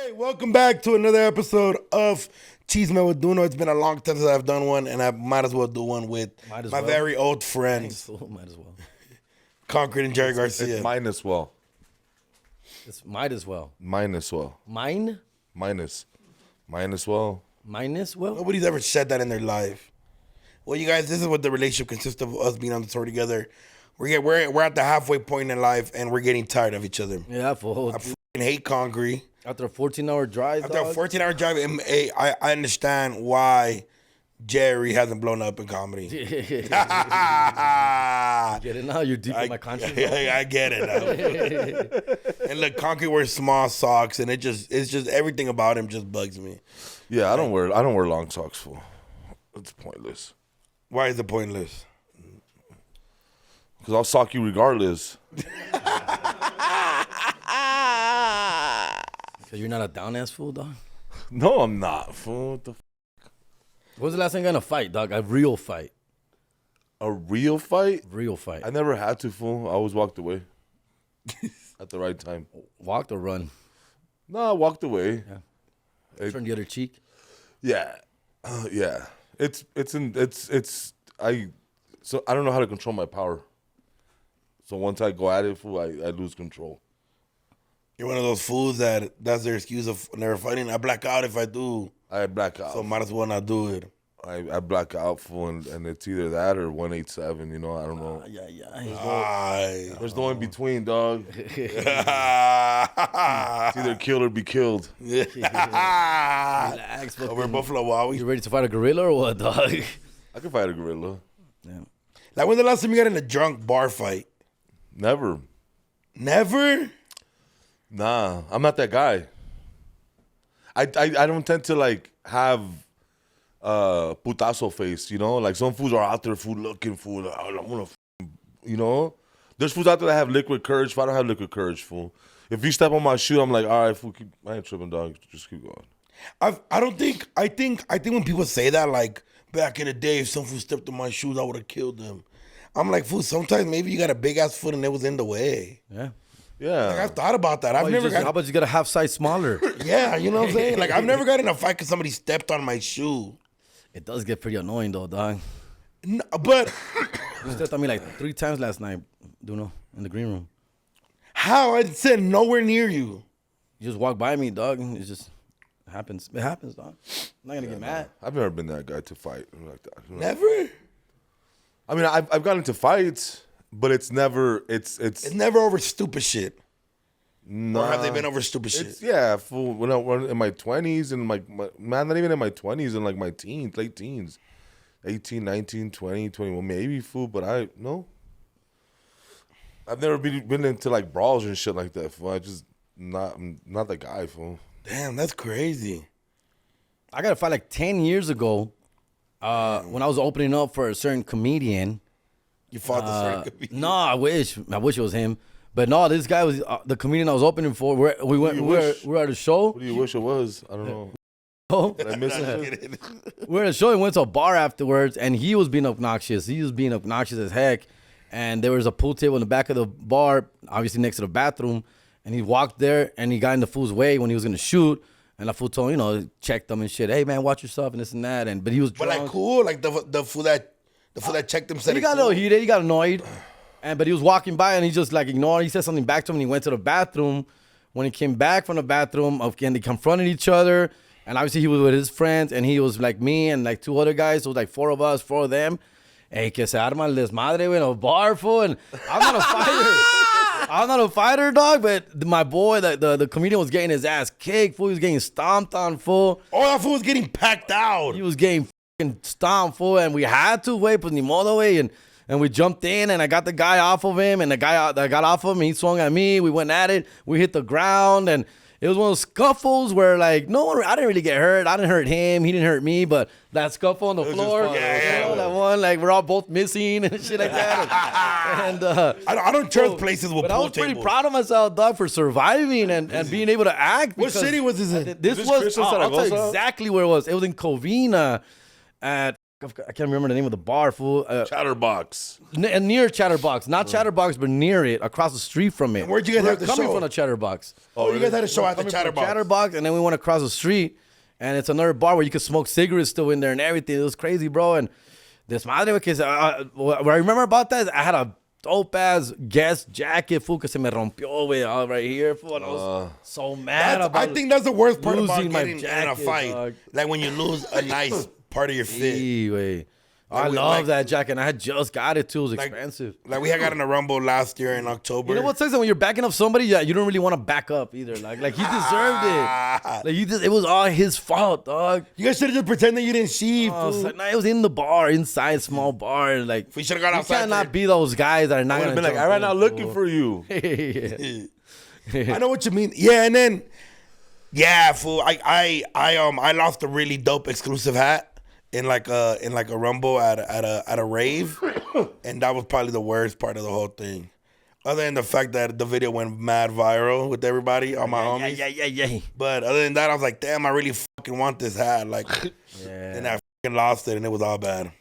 Hey, welcome back to another episode of Chisme with DoKnow. It's been a long time since I've done one, and I might as well do one with my very old friends, Might as well. Concrete and Jerry Garcia. It's mine as well. It's might as well. Mine as well. Mine? Minus. Mine as well. Minus well? Nobody's ever said that in their life. Well, you guys, this is what the relationship consists of: us being on the tour together. We're at the halfway point in life, and we're getting tired of each other. Yeah, for I fucking hate Concrete. after a 14-hour drive, After a 14-hour drive, I understand why Jerry hasn't blown up in comedy. Get it now? You're deep in my conscience. I get it now. And look, Concrete wears small socks, and it's just everything about him just bugs me. Yeah, I don't wear long socks, fool. It's pointless. Why is it pointless? Because I'll sock you regardless. So you're not a down-ass fool, dog? No, I'm not, fool. What the When was the last time you got in a fight, dog? A real fight. A real fight? Real fight. I never had to, fool. I always walked away. At the right time. Walked or run? No, I walked away. Yeah. Turn the other cheek? Yeah. Yeah. So I don't know how to control my power. So once I go at it, fool, I lose control. You're one of those fools that's their excuse of never fighting. I black out if I do, I black out. so might as well not do it. I black out, fool, and it's either that or 187, you know? I don't know. Aye. There's no in between, dog. It's either kill or be killed. Relax, Over Buffalo Wild You Wings. ready to fight a gorilla or what, dog? I can fight a gorilla. Yeah. Like, when's the last time you got in a drunk bar fight? Never. Never? Nah, I'm not that guy. I don't tend to like have putazo face, you know? Like some fools are out there, fool, looking, fool. Like, I want to, you know? There's fools out there that have liquid courage. If I don't have liquid courage, fool. If you step on my shoe, I'm like, all right, fool, I ain't tripping, dog. Just keep going. I think when people say that, like, back in the day, if some fool stepped on my shoes, I would have killed them. I'm like, fool, sometimes maybe you got a big ass foot and it was in the way. Yeah. Yeah. Like, I've thought about that. How about you get a half size smaller? Yeah, you know what I'm saying? Like, I've never got in a fight because somebody stepped on my shoe. It does get pretty annoying, though, dog. No, but You stepped on me like 3 times last night, DoKnow, in the green room. how? I said nowhere near you. You just walk by me, dog, and it just happens. It happens, dog. I'm not going to get mad. I've never been that guy to fight like that. You know? Never? I mean, I've gotten into fights, but it's never, It's never over stupid shit. nah. Or have they been over stupid shit? It's, yeah, fool. When I was in my 20s and man, not even in my 20s and like my teens, late teens. 18, 19, 20, 21, maybe, fool, but no. I've never been into like brawls and shit like that, fool. I'm not that guy, fool. Damn, that's crazy. I got a fight like 10 years ago when I was opening up for a certain comedian. You fought the certain comedian. No, I wish it was him. But no, this guy was the comedian I was opening for. We were at a show. What do you wish it was? I don't know. Oh, Did I miss it? we were at a show and went to a bar afterwards, and he was being obnoxious. He was being obnoxious as heck. And there was a pool table in the back of the bar, obviously next to the bathroom. And he walked there, and he got in the fool's way when he was going to shoot. And the fool told him, checked him and shit. Hey, man, watch yourself and this and that. But he was drunk. But like cool, like the fool that checked him said He it got a cool. little heated. He got annoyed. But he was walking by, and he just like ignored. He said something back to him, and he went to the bathroom. When he came back from the bathroom, again, they confronted each other. And obviously, he was with his friends, and he was like me and like 2 other guys. So it was like 4 of us, 4 of them. Hey, que se arma el desmadre, güey, in a bar, fool. And I'm not a fighter. I'm not a fighter, dog, but my boy, the comedian was getting his ass kicked, fool. He was getting stomped on, fool. Oh, that fool was getting packed out. He was getting fucking stomped, fool. And we had to wait, pues ni modo, way. And we jumped in, and I got the guy off of him, and the guy that got off of him, he swung at me. We went at it. We hit the ground, and it was one of those scuffles where, like, I didn't really get hurt. I didn't hurt him. He didn't hurt me, but that scuffle on the floor, that one, like, we're all both missing and shit like that. And I don't trust places with but pool I was pretty tables. proud of myself, dog, for surviving and being able to act. What city was this in? This this was, Christian I'll tell you Zaragoza? exactly where it was. It was in Covina at I can't remember the name of the bar, fool. Chatterbox. Near Chatterbox, not Chatterbox, but near it, across the street from it. Where'd you guys have the coming show? from the Chatterbox. Oh, you guys had a show at the Coming from Chatterbox. Chatterbox, and then we went across the street, and it's another bar where you could smoke cigarettes still in there and everything. It was crazy, bro. And this madre, because what I remember about that is I had a dope ass guest jacket, fool, que se me rompió, güey, all right here, fool. And I was so mad about I think that's the worst part about losing my getting in a jacket, fight. dog. Like when you lose a nice part of your fit. Hey, güey. I we- love like- that jacket. And I had just got it too. It was expensive. Like we had got in a Rumble last year in October. You know what sucks? When you're backing up somebody, yeah, you don't really want to back up either. Like he deserved it. Like it was all his fault, dog. You guys should have just pretended you didn't see. Oh, fool. so, nah, it was in the bar, inside small bar. Like We should've gone you outside cannot for- be those guys that are not I would gonna have been like, I ran out looking for you. Yeah. I know what you mean. Yeah, and then fool. I lost a really dope exclusive hat in like a Rumble at a rave, and that was probably the worst part of the whole thing. Other than the fact that the video went mad viral with everybody, all my homies. Yeah. But other than that, I was like, damn, I really fucking want this hat. Like, and I fucking lost it, and it was all bad.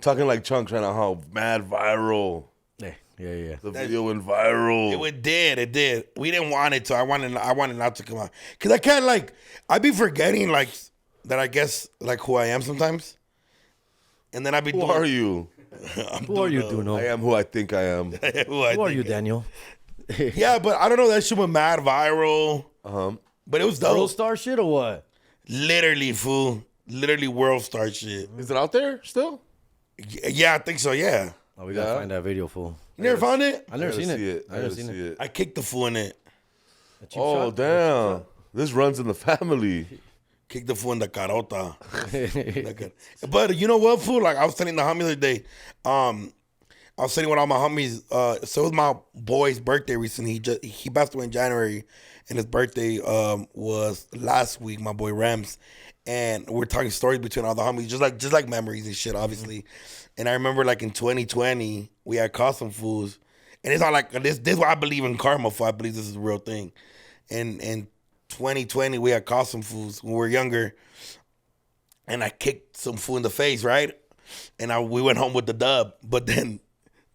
Talking like Chunks right now, how mad viral. Yeah. The video went viral. It did. We didn't want it to. I wanted not to come out. Because I can't, I be forgetting, that I guess, who I am sometimes. And then I be Who are you? Who are you, DoKnow? I am who I think I am. Who are you, Daniel? Yeah, but I don't know. That shit went mad viral. But it was dope. World star shit or what? Literally, fool. Literally world star shit. Is it out there still? Yeah, I think so, yeah. Oh, we gotta find that video, fool. You never found it? I never seen see it. I never see it. I kicked the fool in it. A cheap Oh, shot? damn. This runs in the family. Kicked the fool in the carota. But you know what, fool? Like, I was telling the homies the other day. I was sitting with all my homies. So it was my boy's birthday recently. He passed away in January, and his birthday was last week. My boy Rams, and we're talking stories between all the homies, just like memories and shit, obviously. And I remember, in 2020, we had caught some fools, and it's all like this. This is why I believe in karma. For I believe this is a real thing. And in 2020, we had caught some fools when we were younger, and I kicked some fool in the face, right? And we went home with the dub. But then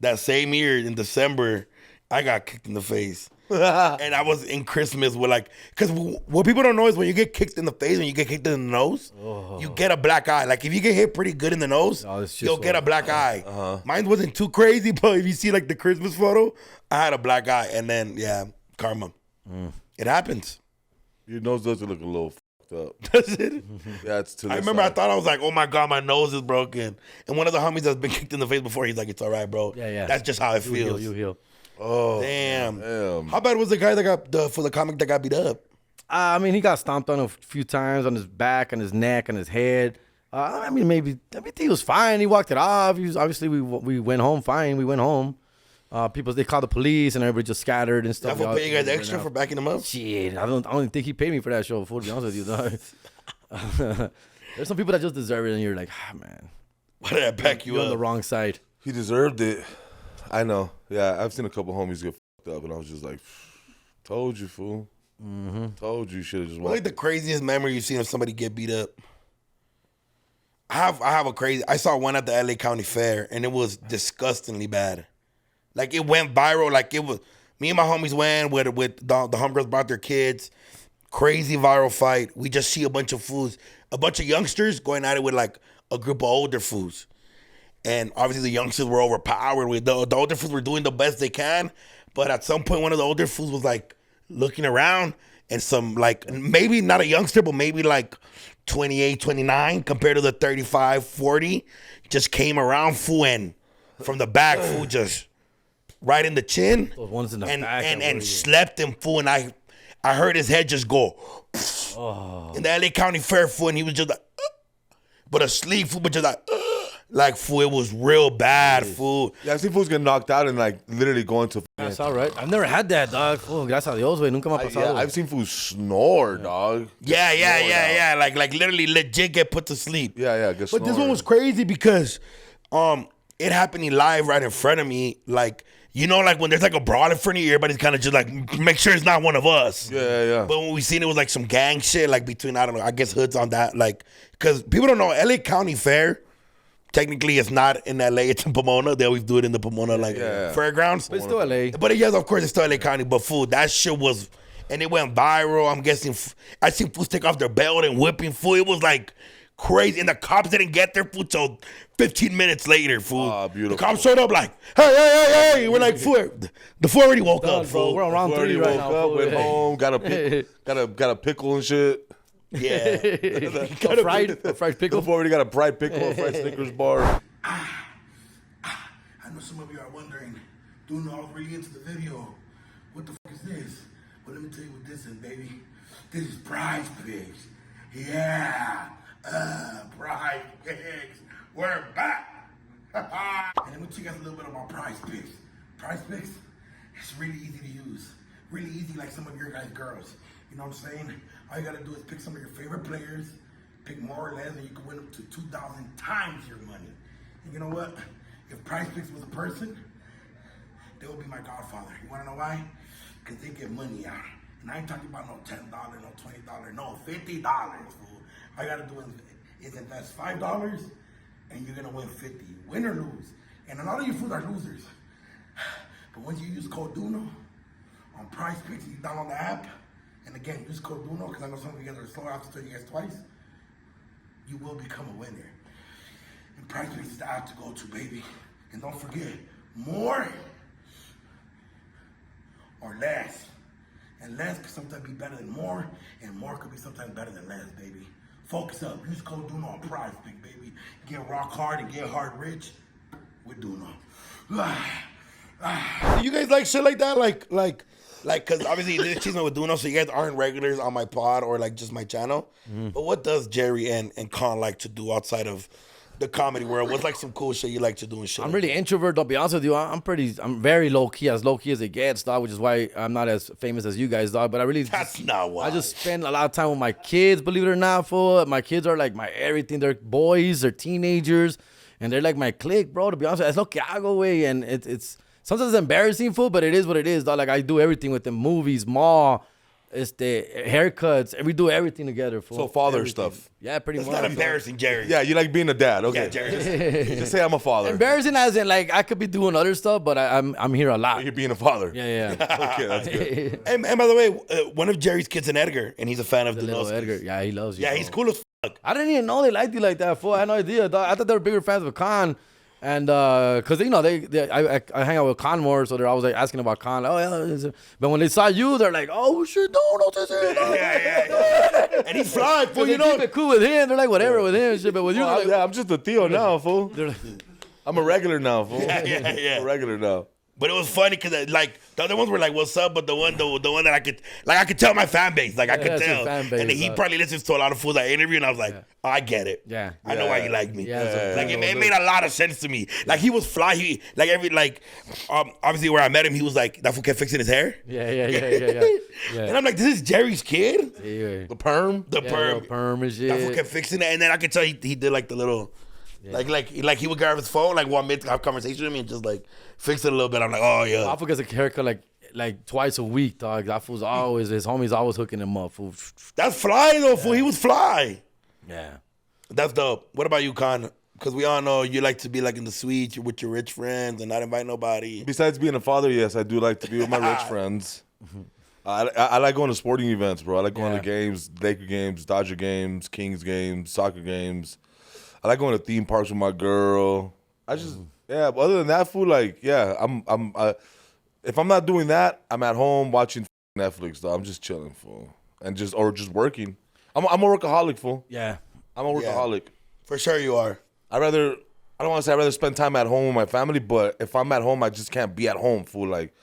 that same year in December, I got kicked in the face. And I was in Christmas with because what people don't know is when you get kicked in the face, when you get kicked in the nose, you get a black eye. Like if you get hit pretty good in the nose, you'll get a black eye. Mine wasn't too crazy, but if you see the Christmas photo, I had a black eye. And then, karma. It happens. Your nose does look a little fucked up. Does it? Yeah, it's to the I remember side. I thought I was like, oh my God, my nose is broken. And one of the homies that's been kicked in the face before, he's like, it's all right, bro. Yeah. That's just how it feels. You heal. Oh, Damn. How bad was the guy that got for the comic that got beat up? I mean, he got stomped on a few times on his back, on his neck, on his head. I think he was fine. He walked it off. Obviously, we went home fine. We went home. People, they called the police and everybody just scattered and stuff. That for paying you guys extra for backing him up? Shit, I don't think he paid me for that show. To be honest with you, dog. There's some people that just deserve it, and you're like, man, Why did I back you you're up? on the wrong side. He deserved it. I know. Yeah, I've seen a couple homies get fucked up, and I was just like, told you, fool. Told you should have just What's walked. the craziest memory you've seen of somebody get beat up? I have a crazy. I saw one at the LA County Fair, and it was disgustingly bad. It went viral. It was me and my homies went with the homegirls brought their kids. Crazy viral fight. We just see a bunch of fools, a bunch of youngsters going at it with a group of older fools. And obviously the youngsters were overpowered. The older fools were doing the best they can. But at some point, one of the older fools was looking around, and some maybe not a youngster, but maybe 28, 29 compared to the 35, 40, just came around, fool, and from the back, fool, just right in the chin. Those ones in the and back. and slept him, fool, and I heard his head just go in the LA County Fair, fool, and he was just but asleep, fool, but just fool, it was real bad, fool. Yeah, I've seen fools get knocked out and literally going to. That's all right. I've never had that, dog. Oh, gracias a Dios, güey. Nunca me ha pasado. I've seen fools snore, dog. Yeah. Like literally legit get put to sleep. Yeah, get But this one was crazy because it happened live right in front of me. When there's a brawl in front of you, everybody's kind of just make sure it's not one of us. Yeah. But when we seen it was some gang shit, between, I don't know, I guess hoods on that. Because people don't know, LA County Fair, technically it's not in LA, it's in Pomona. They always do it in the Pomona fairgrounds. But it's still LA. But yes, of course, it's still LA County. But fool, that shit was, and it went viral. I'm guessing I seen fools take off their belt and whipping fool. It was like crazy, and the cops didn't get there fool till 15 minutes later. Fool, beautiful. The cops showed up like, hey. We're like, fool, the fool already woke up. Fool, we're on round 3 right now. Woke up, went home, got a pickle and shit. Yeah, a fried pickle. Before already got a fried pickle, a fried Snickers bar. I know some of you are wondering, DoKnow, I was really into the video. What the fuck is this? Well, let me tell you what this is, baby. This is Prize Pigs. Yeah, Prize Pigs. We're back. And let me tell you guys a little bit about Prize Pigs. Prize Pigs, it's really easy to use. Really easy like some of your guys' girls. You know what I'm saying? All you gotta do is pick some of your favorite players, pick more or less, and you can win up to 2,000 times your money. And you know what? If Prize Picks was a person, they would be my godfather. You wanna know why? Because they get money out. And I ain't talking about no $10, no $20, no $50, fool. All you gotta do is invest $5, and you're gonna win 50, win or lose. And a lot of you fools are losers. But once you use code DoKnow on Prize Picks, you download the app, and again, use code DoKnow, because I know some of you guys are slow. I have to tell you guys twice. You will become a winner. And Prize Picks is the app to go to, baby. And don't forget, more or less. And less could sometimes be better than more, and more could be sometimes better than less, baby. Focus up. Use code DoKnow on Prize Picks, baby. Get rock hard and get hard rich with DoKnow. You guys like shit like that? Like, cause obviously this is Chisme with DoKnow, so you guys aren't regulars on my pod or like just my channel. But what does Jerry and Con like to do outside of the comedy world? What's like some cool shit you like to do and shit? I'm really introvert, to be honest with you. I'm very low key as it gets, dog, which is why I'm not as famous as you guys, dog. But I really not why. I just spend a lot of time with my kids, believe it or not, fool. My kids are like my everything. They're boys, they're teenagers, and they're like my clique, bro. To be honest, it's lo que hago, way, and it's sometimes it's embarrassing, fool, but it is what it is, dog. Like I do everything with them, movies, mall, haircuts, we do everything together, fool. So father Everything. stuff. Yeah, pretty It's much. not embarrassing, Jerry. Yeah, you like being a dad. Okay. Yeah, Jerry. Just say I'm a father. Embarrassing as in like I could be doing other stuff, but I'm here a lot. You're being a father. Yeah. Okay, that's good. And by the way, one of Jerry's kids is Edgar, and he's a fan of the Little Edgar, yeah, he loves you. Yeah, bro. he's cool as fuck. I didn't even know they liked you like that, fool. I had no idea, dog. I thought they were bigger fans of Con. And cause you know I hang out with Con more, so they're always like asking about Con. Oh yeah, but when they saw you, they're like, oh shit, no, Yeah. And he's flying, fool. you know, keep it cool with him. They're like whatever with him, and shit. But with you, they're like, Yeah, I'm just a Theo now, fool. they're like, I'm a regular now, fool. Yeah. I'm a regular now. But it was funny because like the other ones were like, "What's up?" But the one that I could tell my fan base, like I could that's your tell, fan base, and then he probably listens to a lot of fools I interview, and I was like, oh, "I get it. Yeah. I know why you like me. Yeah, Like it made a lot of sense to me. Like he was fly. He obviously where I met him, he was like that fool kept fixing his hair. yeah. And I'm like, this is Jerry's kid. Yeah. The perm. The Little perm. perm and That fool shit. kept fixing it, and then I could tell he did like the little. Like he would grab his phone, like one mid have conversation with me and just like fix it a little bit. I'm like, oh yeah. I forget a haircut like twice a week, dog. That fool's always his homies always hooking him up, fool. That's fly though, fool. He was fly. Yeah. That's dope. What about you, Con? Because we all know you like to be like in the suite with your rich friends and not invite nobody. Besides being a father, yes, I do like to be with my rich friends. I like going to sporting events, bro. I like going to games, Laker games, Dodger games, Kings games, soccer games. I like going to theme parks with my girl. I just but other than that, fool, like I'm if I'm not doing that, I'm at home watching Netflix. Though I'm just chilling, fool, and just working. I'm a workaholic, fool. Yeah. I'm a workaholic. For sure you are. I don't want to say I'd rather spend time at home with my family, but if I'm at home, I just can't be at home, fool. Like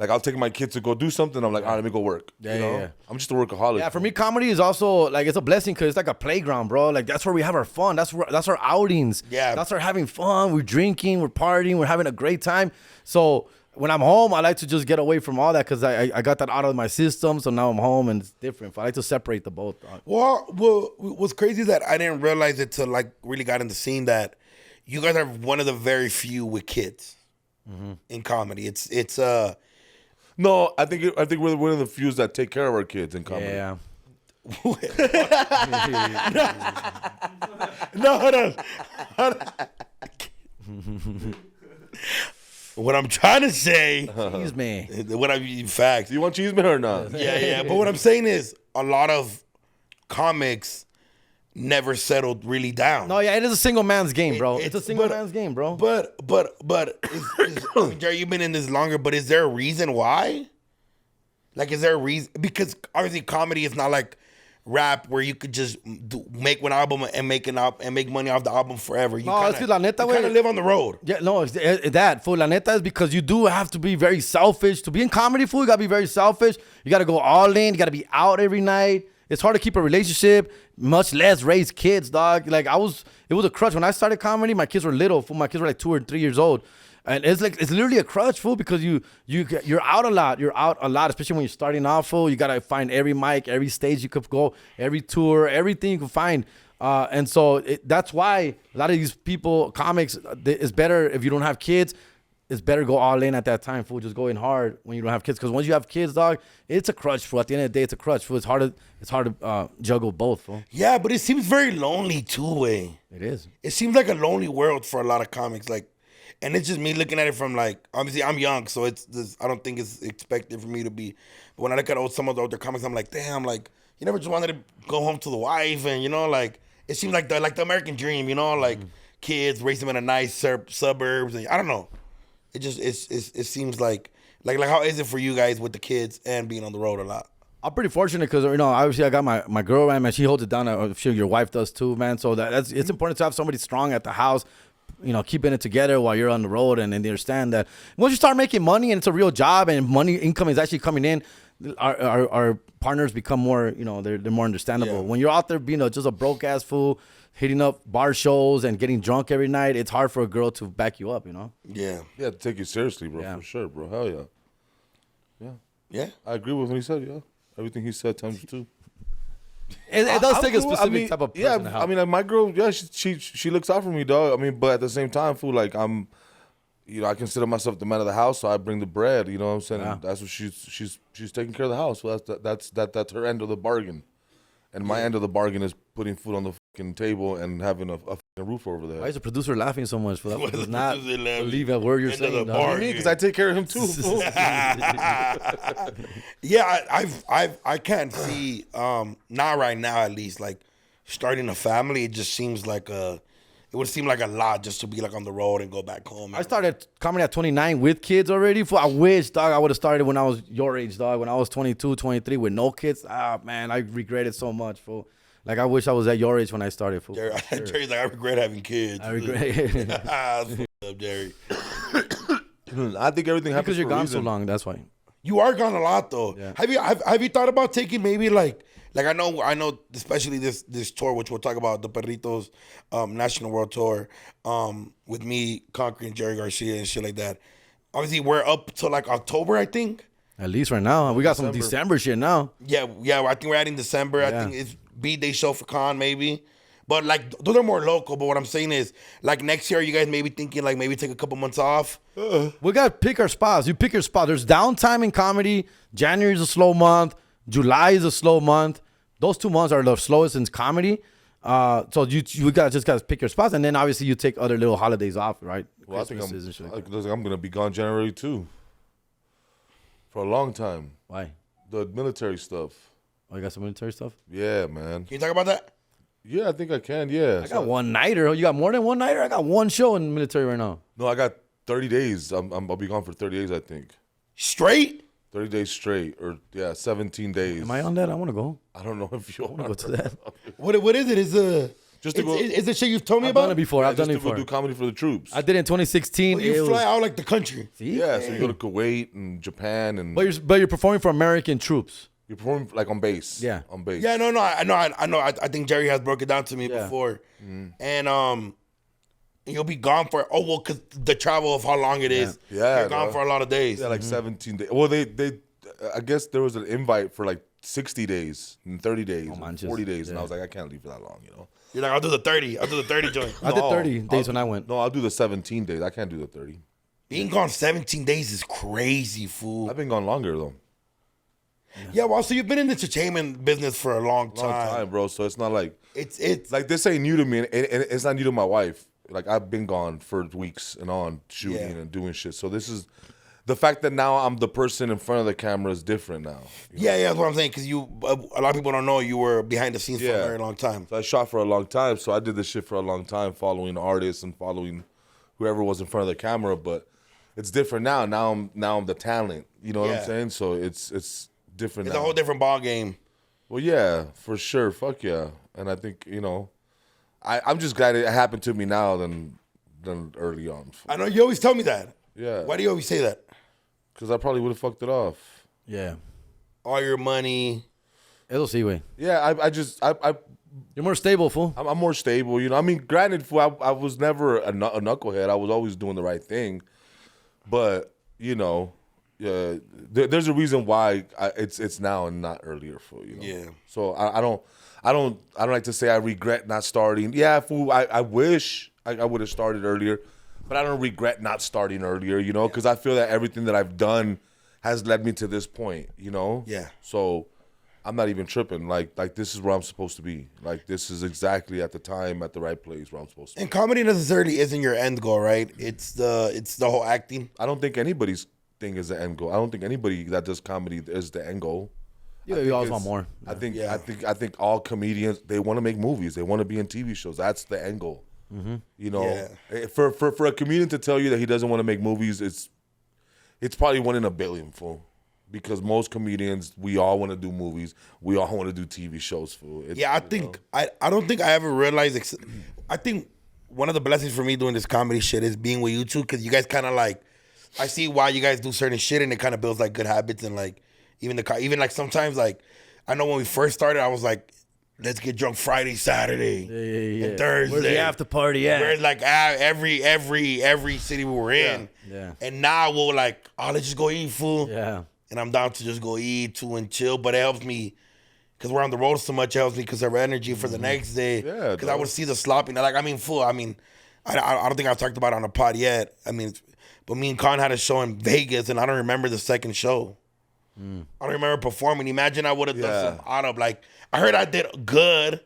I'll take my kids to go do something. I'm like, all right, let me go work. Yeah, you know? yeah. I'm just a workaholic. Yeah, for me, comedy is also like it's a blessing because it's like a playground, bro. Like that's where we have our fun. That's our outings. Yeah. That's our having fun. We're drinking, we're partying, we're having a great time. So when I'm home, I like to just get away from all that because I got that out of my system. So now I'm home and it's different. I like to separate the both. Well, what's crazy is that I didn't realize it till like really got in the scene that you guys are one of the very few with kids in comedy. It's No, I think we're one of the few that take care of our kids in comedy. Yeah. no, hold on. What I'm trying to say, Chisme. what I facts. Do you want Chisme or not? Yeah. But what I'm saying is, a lot of comics never settled really down. No, yeah, it is a single man's game, bro. It's a It's- single but- man's game, bro. But I mean, Jerry, you've been in this longer, but is there a reason why? Like, is there a reason? Because obviously, comedy is not like rap where you could just make one album and make money off the album forever. You No, es que la neta, kind güey. of live on the road. Yeah, no, it's that, fool. La neta is because you do have to be very selfish. To be in comedy, fool, you got to be very selfish. You got to go all in. You got to be out every night. It's hard to keep a relationship, much less raise kids, dog. Like, it was a crutch. When I started comedy, my kids were little, fool. My kids were like 2 or 3 years old. And it's literally a crutch, fool, because you're out a lot. You're out a lot, especially when you're starting off, fool. You got to find every mic, every stage you could go, every tour, everything you can find. And so that's why a lot of these people, comics, it's better if you don't have kids. It's better go all in at that time, fool. Just go in hard when you don't have kids. Because once you have kids, dog, it's a crutch, fool. At the end of the day, it's a crutch, fool. It's hard to juggle both, fool. Yeah, but it seems very lonely too, way. It is. It seems like a lonely world for a lot of comics. Like, and it's just me looking at it from like, obviously I'm young, so it's this, I don't think it's expected for me to be. But when I look at some of the older comics, I'm like, damn, like you never just wanted to go home to the wife, and like it seems like the American dream, like kids, raise them in a nice suburbs, and I don't know. It just it seems like how is it for you guys with the kids and being on the road a lot? I'm pretty fortunate because obviously I got my girl, man. She holds it down. I'm sure your wife does too, man. So it's important to have somebody strong at the house, keeping it together while you're on the road, and they understand that once you start making money and it's a real job and income is actually coming in, our partners become more, they're more understandable. Yeah. When you're out there being just a broke ass fool, hitting up bar shows and getting drunk every night, it's hard for a girl to back you up, Yeah. Yeah, to take you seriously, bro. Yeah. For sure, bro. Hell yeah. Yeah. Yeah. I agree with what he said, yeah. Everything he said times two. It does I'm take a cool. specific type of person to Yeah, help. I mean, like my girl, yeah, she looks out for me, dog. I mean, but at the same time, fool, like I'm, I consider myself the man of the house, so I bring the bread. You know what I'm saying? Yeah. And that's what she's taking care of the house. So that's her end of the bargain, and my end of the bargain is putting food on the fucking table and having a fucking roof over there. Why is the producer laughing so much? For that? Why is Does the not producer laughing? believe a word you're End of saying. the dog. bargain. Because I take care of him too. Fool. Yeah, I can't see not right now at least like starting a family. It just seems like it would seem like a lot just to be like on the road and go back home. I started comedy at 29 with kids already. I wish, dog, I would have started when I was your age, dog. When I was 22, 23 with no kids. Man, I regret it so much, fool. Like, I wish I was at your age when I started, fool. Jerry, Jerry's like, I regret having kids. I regret it. That's what's up, Jerry. I think everything happens Because you're for a gone so reason. long, that's why. You are gone a lot though. Yeah. Have you thought about taking maybe like I know especially this tour, which we'll talk about, the Perritos National World Tour, with me conquering Jerry Garcia and shit like that. Obviously we're up to like October, I think. At least right now. We got some December shit now. Yeah, I think we're adding December. I Yeah. think it's B-Day show for Con maybe. But like those are more local. But what I'm saying is like next year, you guys maybe thinking like maybe take a couple months off. We got to pick our spots. You pick your spot. There's downtime in comedy. January is a slow month. July is a slow month. Those 2 months are the slowest in comedy. So you just got to pick your spots. And then obviously you take other little holidays off, right? Well, I think Christmases and shit like that. I'm gonna be gone January too. For a long time. Why? The military stuff. Oh, you got some military stuff? Yeah, man. Can you talk about that? Yeah, I think I can. Yeah. I got one nighter. You got more than one nighter? I got one show in the military right now. No, I got 30 days. I'll be gone for 30 days, I think. Straight? 30 days straight, or 17 days. Am I on that? I want to go. I don't know if you I want to go to that. What is it? Just to go. Is it shit you've told me I've done about? it before. I've Just done it to go before. do comedy for the troops. I did it in 2016. You It fly was- out like the country. See? Yeah, so you go to Kuwait and Japan, and But you're performing for American troops. you perform like on base. Yeah. on base. Yeah, no, I know. I think Jerry has broke it down to me Yeah. before, and you'll be gone for because the travel of how long it is. Yeah, you're gone bro. for a lot of days. Yeah, like 17 days. Well, they I guess there was an invite for like 60 days and 30 days, and manches. 40 days, and Yeah. I was like, I can't leave for that long, You're like, I'll do the 30. I'll do the 30 joint. I did No, 30 days when I went. No, I'll do the 17 days. I can't do the 30. Being gone 17 days is crazy, fool. I've been gone longer though. Yeah, well, so you've been in the entertainment business for a long time. Long time, bro. So it's not like It's like this ain't new to me, and it's not new to my wife. Like I've been gone for weeks and on shooting Yeah. and doing shit. So this is the fact that now I'm the person in front of the camera is different now. Yeah, that's what I'm saying. Because a lot of people don't know you were behind the scenes for a Yeah. very long time. So I shot for a long time. So I did this shit for a long time, following artists and following whoever was in front of the camera. But it's different now. Now I'm the talent. You know what Yeah. I'm saying? So it's different. It's now. a whole different ball game. Well, yeah, for sure. Fuck yeah. And I think, I'm just glad it happened to me now than early on. I know you always tell me that. Yeah. Why do you always say that? Because I probably would have fucked it off. Yeah. All your money. Eso sí, güey. Yeah, You're more stable, fool. I'm more stable. I mean, granted, I was never a knucklehead. I was always doing the right thing. But, yeah, there's a reason why it's now and not earlier, fool. Yeah. So I don't like to say I regret not starting. Yeah, fool. I wish I would have started earlier, but I don't regret not starting earlier. Because I feel that everything that I've done has led me to this point. Yeah. So I'm not even tripping. Like this is where I'm supposed to be. Like this is exactly at the time, at the right place where I'm supposed to be. And comedy necessarily isn't your end goal, right? It's the whole acting. I don't think anybody's thing is the end goal. I don't think anybody that does comedy is the end goal. You always want more. I think all comedians, they want to make movies. They want to be in TV shows. That's the end goal. Yeah. For a comedian to tell you that he doesn't want to make movies, it's probably 1 in a billion, fool. Because most comedians, we all want to do movies. We all want to do TV shows, fool. I think I don't think I ever realized. I think one of the blessings for me doing this comedy shit is being with you two, because you guys kind of like, I see why you guys do certain shit, and it kind of builds like good habits, and like even like sometimes like I know when we first started, I was like, let's get drunk Friday, Saturday, and Thursday. Where's the after party at? Where's like every city we were in. Yeah. And now we're like, oh, let's just go eat, fool. Yeah. And I'm down to just go eat too and chill, but it helps me because we're on the road so much. It helps me because of energy for the next day. Yeah, because I would see the slopping. Like I don't think I've talked about it on the pod yet. But me and Khan had a show in Vegas, and I don't remember the second show. I don't remember performing. Imagine I would have done some auto. Like I heard I did good,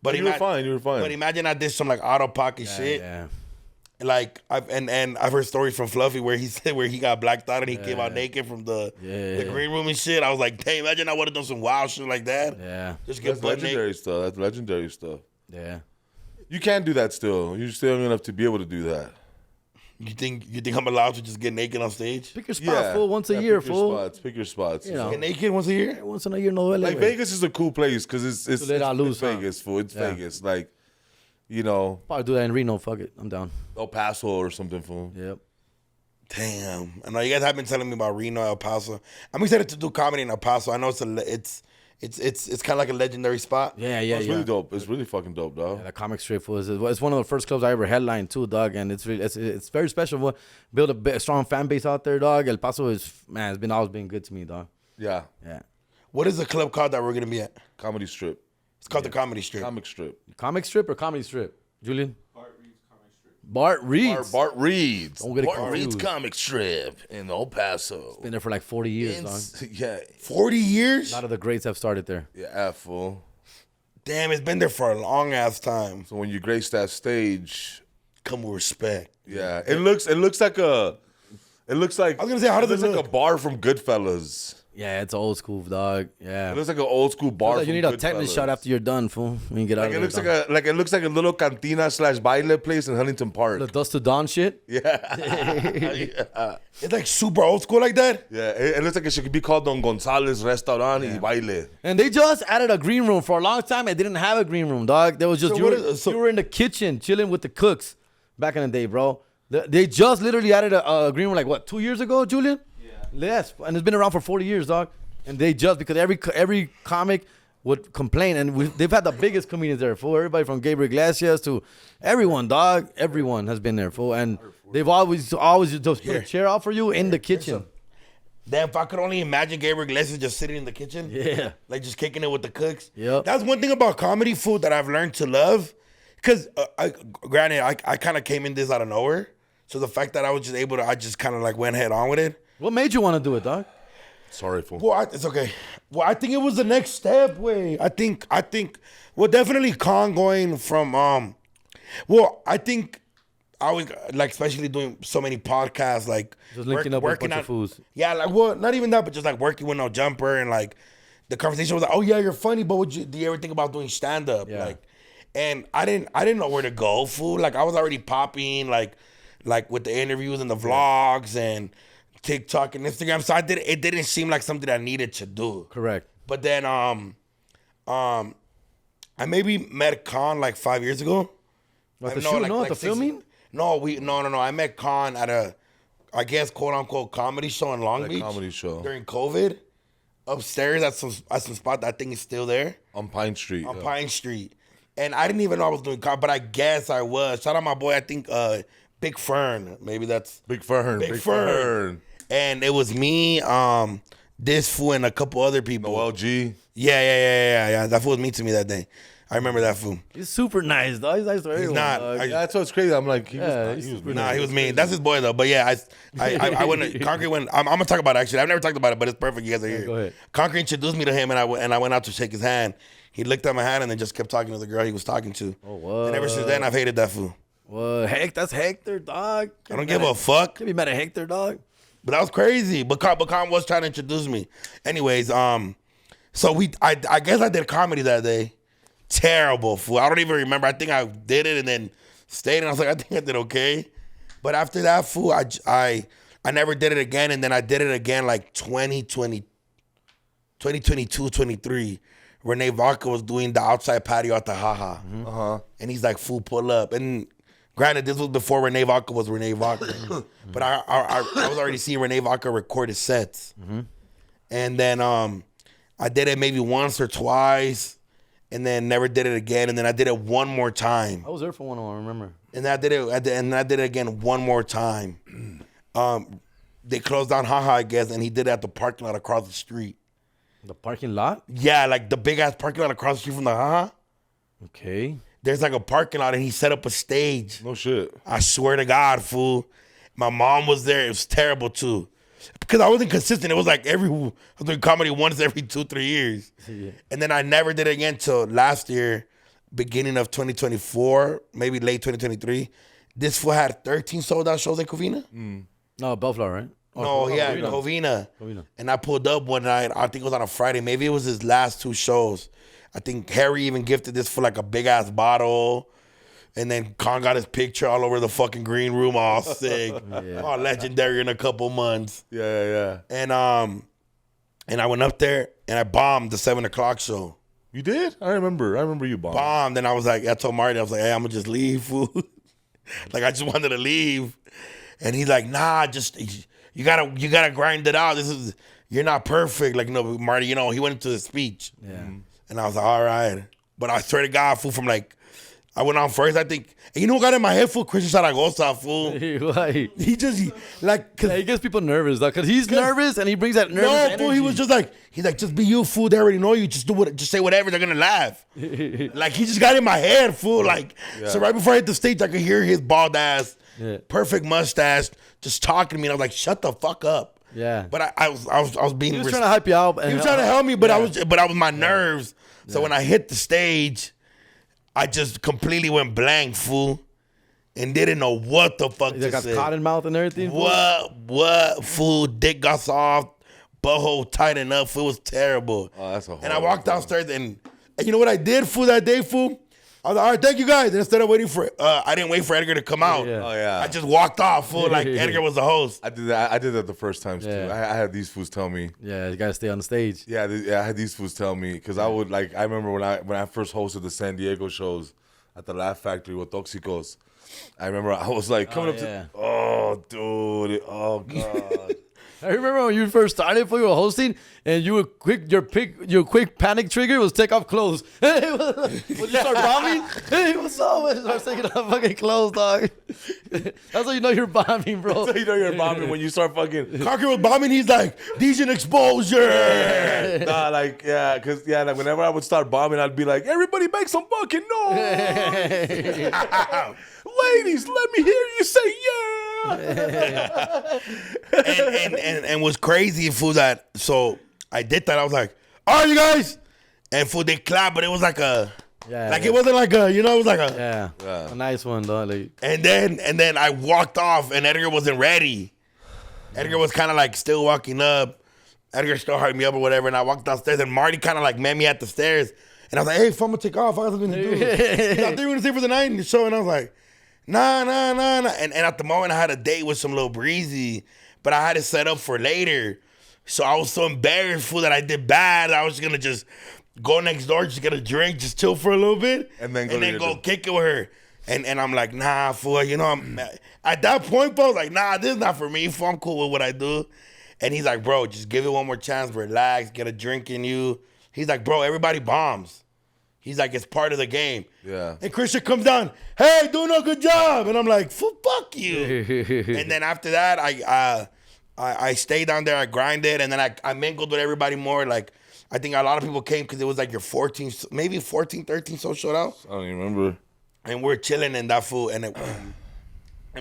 but you were fine. You were fine. But imagine I did some like auto pocket shit. Yeah. Like I've heard stories from Fluffy where he said where he got blacked out and he came out naked from the green room and shit. I was like, damn, imagine I would have done some wild shit like that. Yeah. Just get That's butt legendary naked. stuff. That's legendary stuff. Yeah. You can't do that still. You're still young enough to be able to do that. You think I'm allowed to just get naked on stage? Pick your spot, fool. Once a year, pick your fool. spots. Pick your spots. You know. Get naked once a year? Once in a year, no duele, Like güey. Vegas is a cool place because it's Vegas, fool. It's Yeah. Vegas. Like, Probably do that in Reno. Fuck it. I'm down. El Paso or something, fool. Yep. Damn. I know you guys have been telling me about Reno, El Paso. I'm excited to do comedy in El Paso. I know it's kind of like a legendary spot. Yeah. It's really dope. It's really fucking dope, dog. Yeah, the comic strip was it's one of the first clubs I ever headlined too, dog, and it's very special. Build a strong fan base out there, dog. El Paso it's always been good to me, dog. Yeah. Yeah, What is the club called that we're gonna be at? Comedy strip. It's called the Comedy Strip. Comic strip. comic strip or comedy strip, Julian? Bart Reed's. Bart Reed's. Don't get it Bart confused. Reed's comic strip in El Paso. Been there for like 40 years, dog. Yeah. 40 years? A lot of the greats have started there. Yeah, fool. Damn, it's been there for a long ass time. So when you grace that stage, Come with respect. yeah, it looks like I was gonna say, how does it looks like look? a bar from Goodfellas. Yeah, it's old school, dog. Yeah. It looks like an old school bar. You from need a tetanus Goodfellas. shot after you're done, fool. When you get out Like of it there. looks like a little cantina / baile place in Huntington Park. the Dust to Dawn shit. Yeah, It's like super old school like that? yeah. It looks like it should be called Don Gonzalez Restaurant y Baile. And they just added a green room. For a long time, I didn't have a green room, dog. There was just So you, what were, is- so- you were in the kitchen chilling with the cooks back in the day, bro. They just literally added a green room like what, 2 years ago, Julian? Yeah. Yes, and it's been around for 40 years, dog. And they just because every comic would complain, and they've had the biggest comedians there, fool. Everybody from Gabriel Iglesias to everyone, dog. Everyone has been there, fool. And they've always just put a chair out for you in the kitchen. Damn, if I could only imagine Gabriel Iglesias just sitting in the kitchen. Yeah. Like just kicking it with the cooks. Yep. That's one thing about comedy, food that I've learned to love. Because, granted, I kind of came in this out of nowhere. So the fact that I was just able to, I just kind of like went head on with it. What made you want to do it, dog? Sorry, fool. Well, it's okay. Well, I think it was the next step. Way I think. Well, definitely Khan going from. Well, I think I always like, especially doing so many podcasts, like Just linking up with a bunch of fools. Yeah, like well, not even that, but just like working with No Jumper, and like the conversation was like, oh yeah, you're funny, but do you ever think about doing stand up? Yeah. Like, and I didn't know where to go, fool. Like I was already popping, like with the interviews and the vlogs and TikTok and Instagram. So it didn't seem like something I needed to do. Correct. But then I maybe met Khan like 5 years ago. At the shoot, at the filming? No, I met Khan at a, I guess, quote unquote comedy show in Long Beach. Comedy show during COVID. Upstairs at some spot that I think is still there. on Pine Street. On Pine Street. And I didn't even know I was doing comedy, but I guess I was. Shout out my boy, I think Big Fern. Maybe that's Big Fern. And it was me, this fool, and a couple other people. OLG. Yeah. That fool was mean to me that day. I remember that fool. He's super nice, though. He's nice to everyone. not. dog. That's what's crazy. I'm like, he was Nah, he was mean. That's his boy though. But yeah, I went. Concrete went. I'm gonna talk about it, actually. I've never talked about it, but it's perfect. You guys are here. Go ahead. Concrete introduced me to him, and I went out to shake his hand. He looked at my hand and then just kept talking to the girl he was talking to. Oh, what? And ever since then, I've hated that fool. What? Heck, that's Hector, dog. I don't give a fuck. Could be mad at Hector, dog. But that was crazy. But Khan was trying to introduce me. Anyways, so I guess I did comedy that day. Terrible, fool. I don't even remember. I think I did it and then stayed, and I was like, I think I did okay. But after that, fool, I never did it again, and then I did it again like 2022, 23. Renee Vodka was doing the outside patio at the Haha. Uh-huh. And he's like, fool, pull up. And granted, this was before Renee Vodka was Renee Vodka. But I was already seeing Renee Vodka record his sets. And then I did it maybe once or twice, and then never did it again. And then I did it one more time. I was there for one, I remember. And I did it again one more time. They closed down Haha, I guess, and he did it at the parking lot across the street. The parking lot? Yeah, like the big ass parking lot across the street from the Haha. Okay. There's like a parking lot, and he set up a stage. No shit. I swear to God, fool. My mom was there. It was terrible too, because I wasn't consistent. It was like I was doing comedy once every 2-3 years, and then I never did it again till last year, beginning of 2024, maybe late 2023. This fool had 13 sold out shows in Covina. No, Bellflower, right? No, yeah, Covina. And I pulled up one night. I think it was on a Friday. Maybe it was his last 2 shows. I think Harry even gifted this for like a big ass bottle. And then Khan got his picture all over the fucking green room, all sick. All legendary in a couple months. Yeah. And I went up there and I bombed the 7 o'clock show. You did? I remember you bombed. Bombed. And I was like, I told Marty, I was like, hey, I'm gonna just leave, fool. Like I just wanted to leave. And he's like, nah, just you gotta grind it out. You're not perfect. Like, no, Marty, he went into the speech. Yeah. And I was like, all right. But I swear to God, fool, from like, I went on first, I think. And you know what got in my head, fool? Christian Zaragoza, fool. Why? He gets people nervous, though, because he's nervous and he brings that nervous energy. Fool, he was just like, just be you, fool. They already know you. Just say whatever. They're gonna laugh. Like, he just got in my head, fool. Like, so right before I hit the stage, I could hear his bald ass, perfect mustache, just talking to me. And I was like, shut the fuck up. Yeah. But I was being. He was trying to hype you out. He was trying to help me, but I was my nerves. So when I hit the stage, I just completely went blank, fool, and didn't know what the fuck to got say. cotton mouth and everything. What, fool? Dick got soft, butthole tightened up. Fool, it was terrible. Oh, that's a And I walked downstairs, and you know what I did, fool, that day, fool? I was like, all right, thank you guys. And instead of waiting for, I didn't wait for Edgar to come out. Yeah. Oh, yeah. I just walked off, fool, like Edgar was the host. I did that the first time, too. Yeah. I had these fools tell me. Yeah, you got to stay on the stage. Yeah, I had these fools tell me, because I would, like, I remember when I first hosted the San Diego shows at the Laugh Factory with Toxicos. I remember I was like coming up to, oh, dude, oh, God. I remember when you first started, you were hosting, and you were quick. Your quick panic trigger was take off clothes. When you start bombing, hey, what's up? I start taking off fucking clothes, dog. That's how you know you're bombing, bro. That's how you know you're bombing when you start fucking. Cocker was bombing. He's like, decent exposure. Nah, like, yeah, because, yeah, like, whenever I would start bombing, I'd be like, everybody make some fucking noise. Ladies, let me hear you say yeah. and what's crazy, fool, that, so I did that. I was like, all right, you guys. And fool, they clapped, but it was like a Yeah. Like, it wasn't like it was like Yeah. A nice one, though. Like, and then I walked off, and Edgar wasn't ready. Edgar was kind of like still walking up. Edgar still hurt me up or whatever, and I walked downstairs, and Marty kind of like met me at the stairs, and I was like, "Hey, if I'm gonna take off, I got something to do." He's like, "I thought you were gonna stay for the night in the show," and I was like, "Nah." And at the moment, I had a date with some little breezy, but I had it set up for later, so I was so embarrassed, fool, that I did bad. I was gonna just go next door, just get a drink, just chill for a little bit, and then go kick it with her. And I'm like, nah, fool, I'm at that point, bro, like, nah, this is not for me, fool. I'm cool with what I do. And he's like, bro, just give it one more chance, relax, get a drink in you. He's like, bro, everybody bombs. He's like, it's part of the game. Yeah. And Christian comes down, hey, doing a good job. And I'm like, fuck you. And then after that, I stayed down there, I grinded, and then I mingled with everybody more. Like, I think a lot of people came because it was like your 13 social out. I don't even remember. And we're chilling in that food. And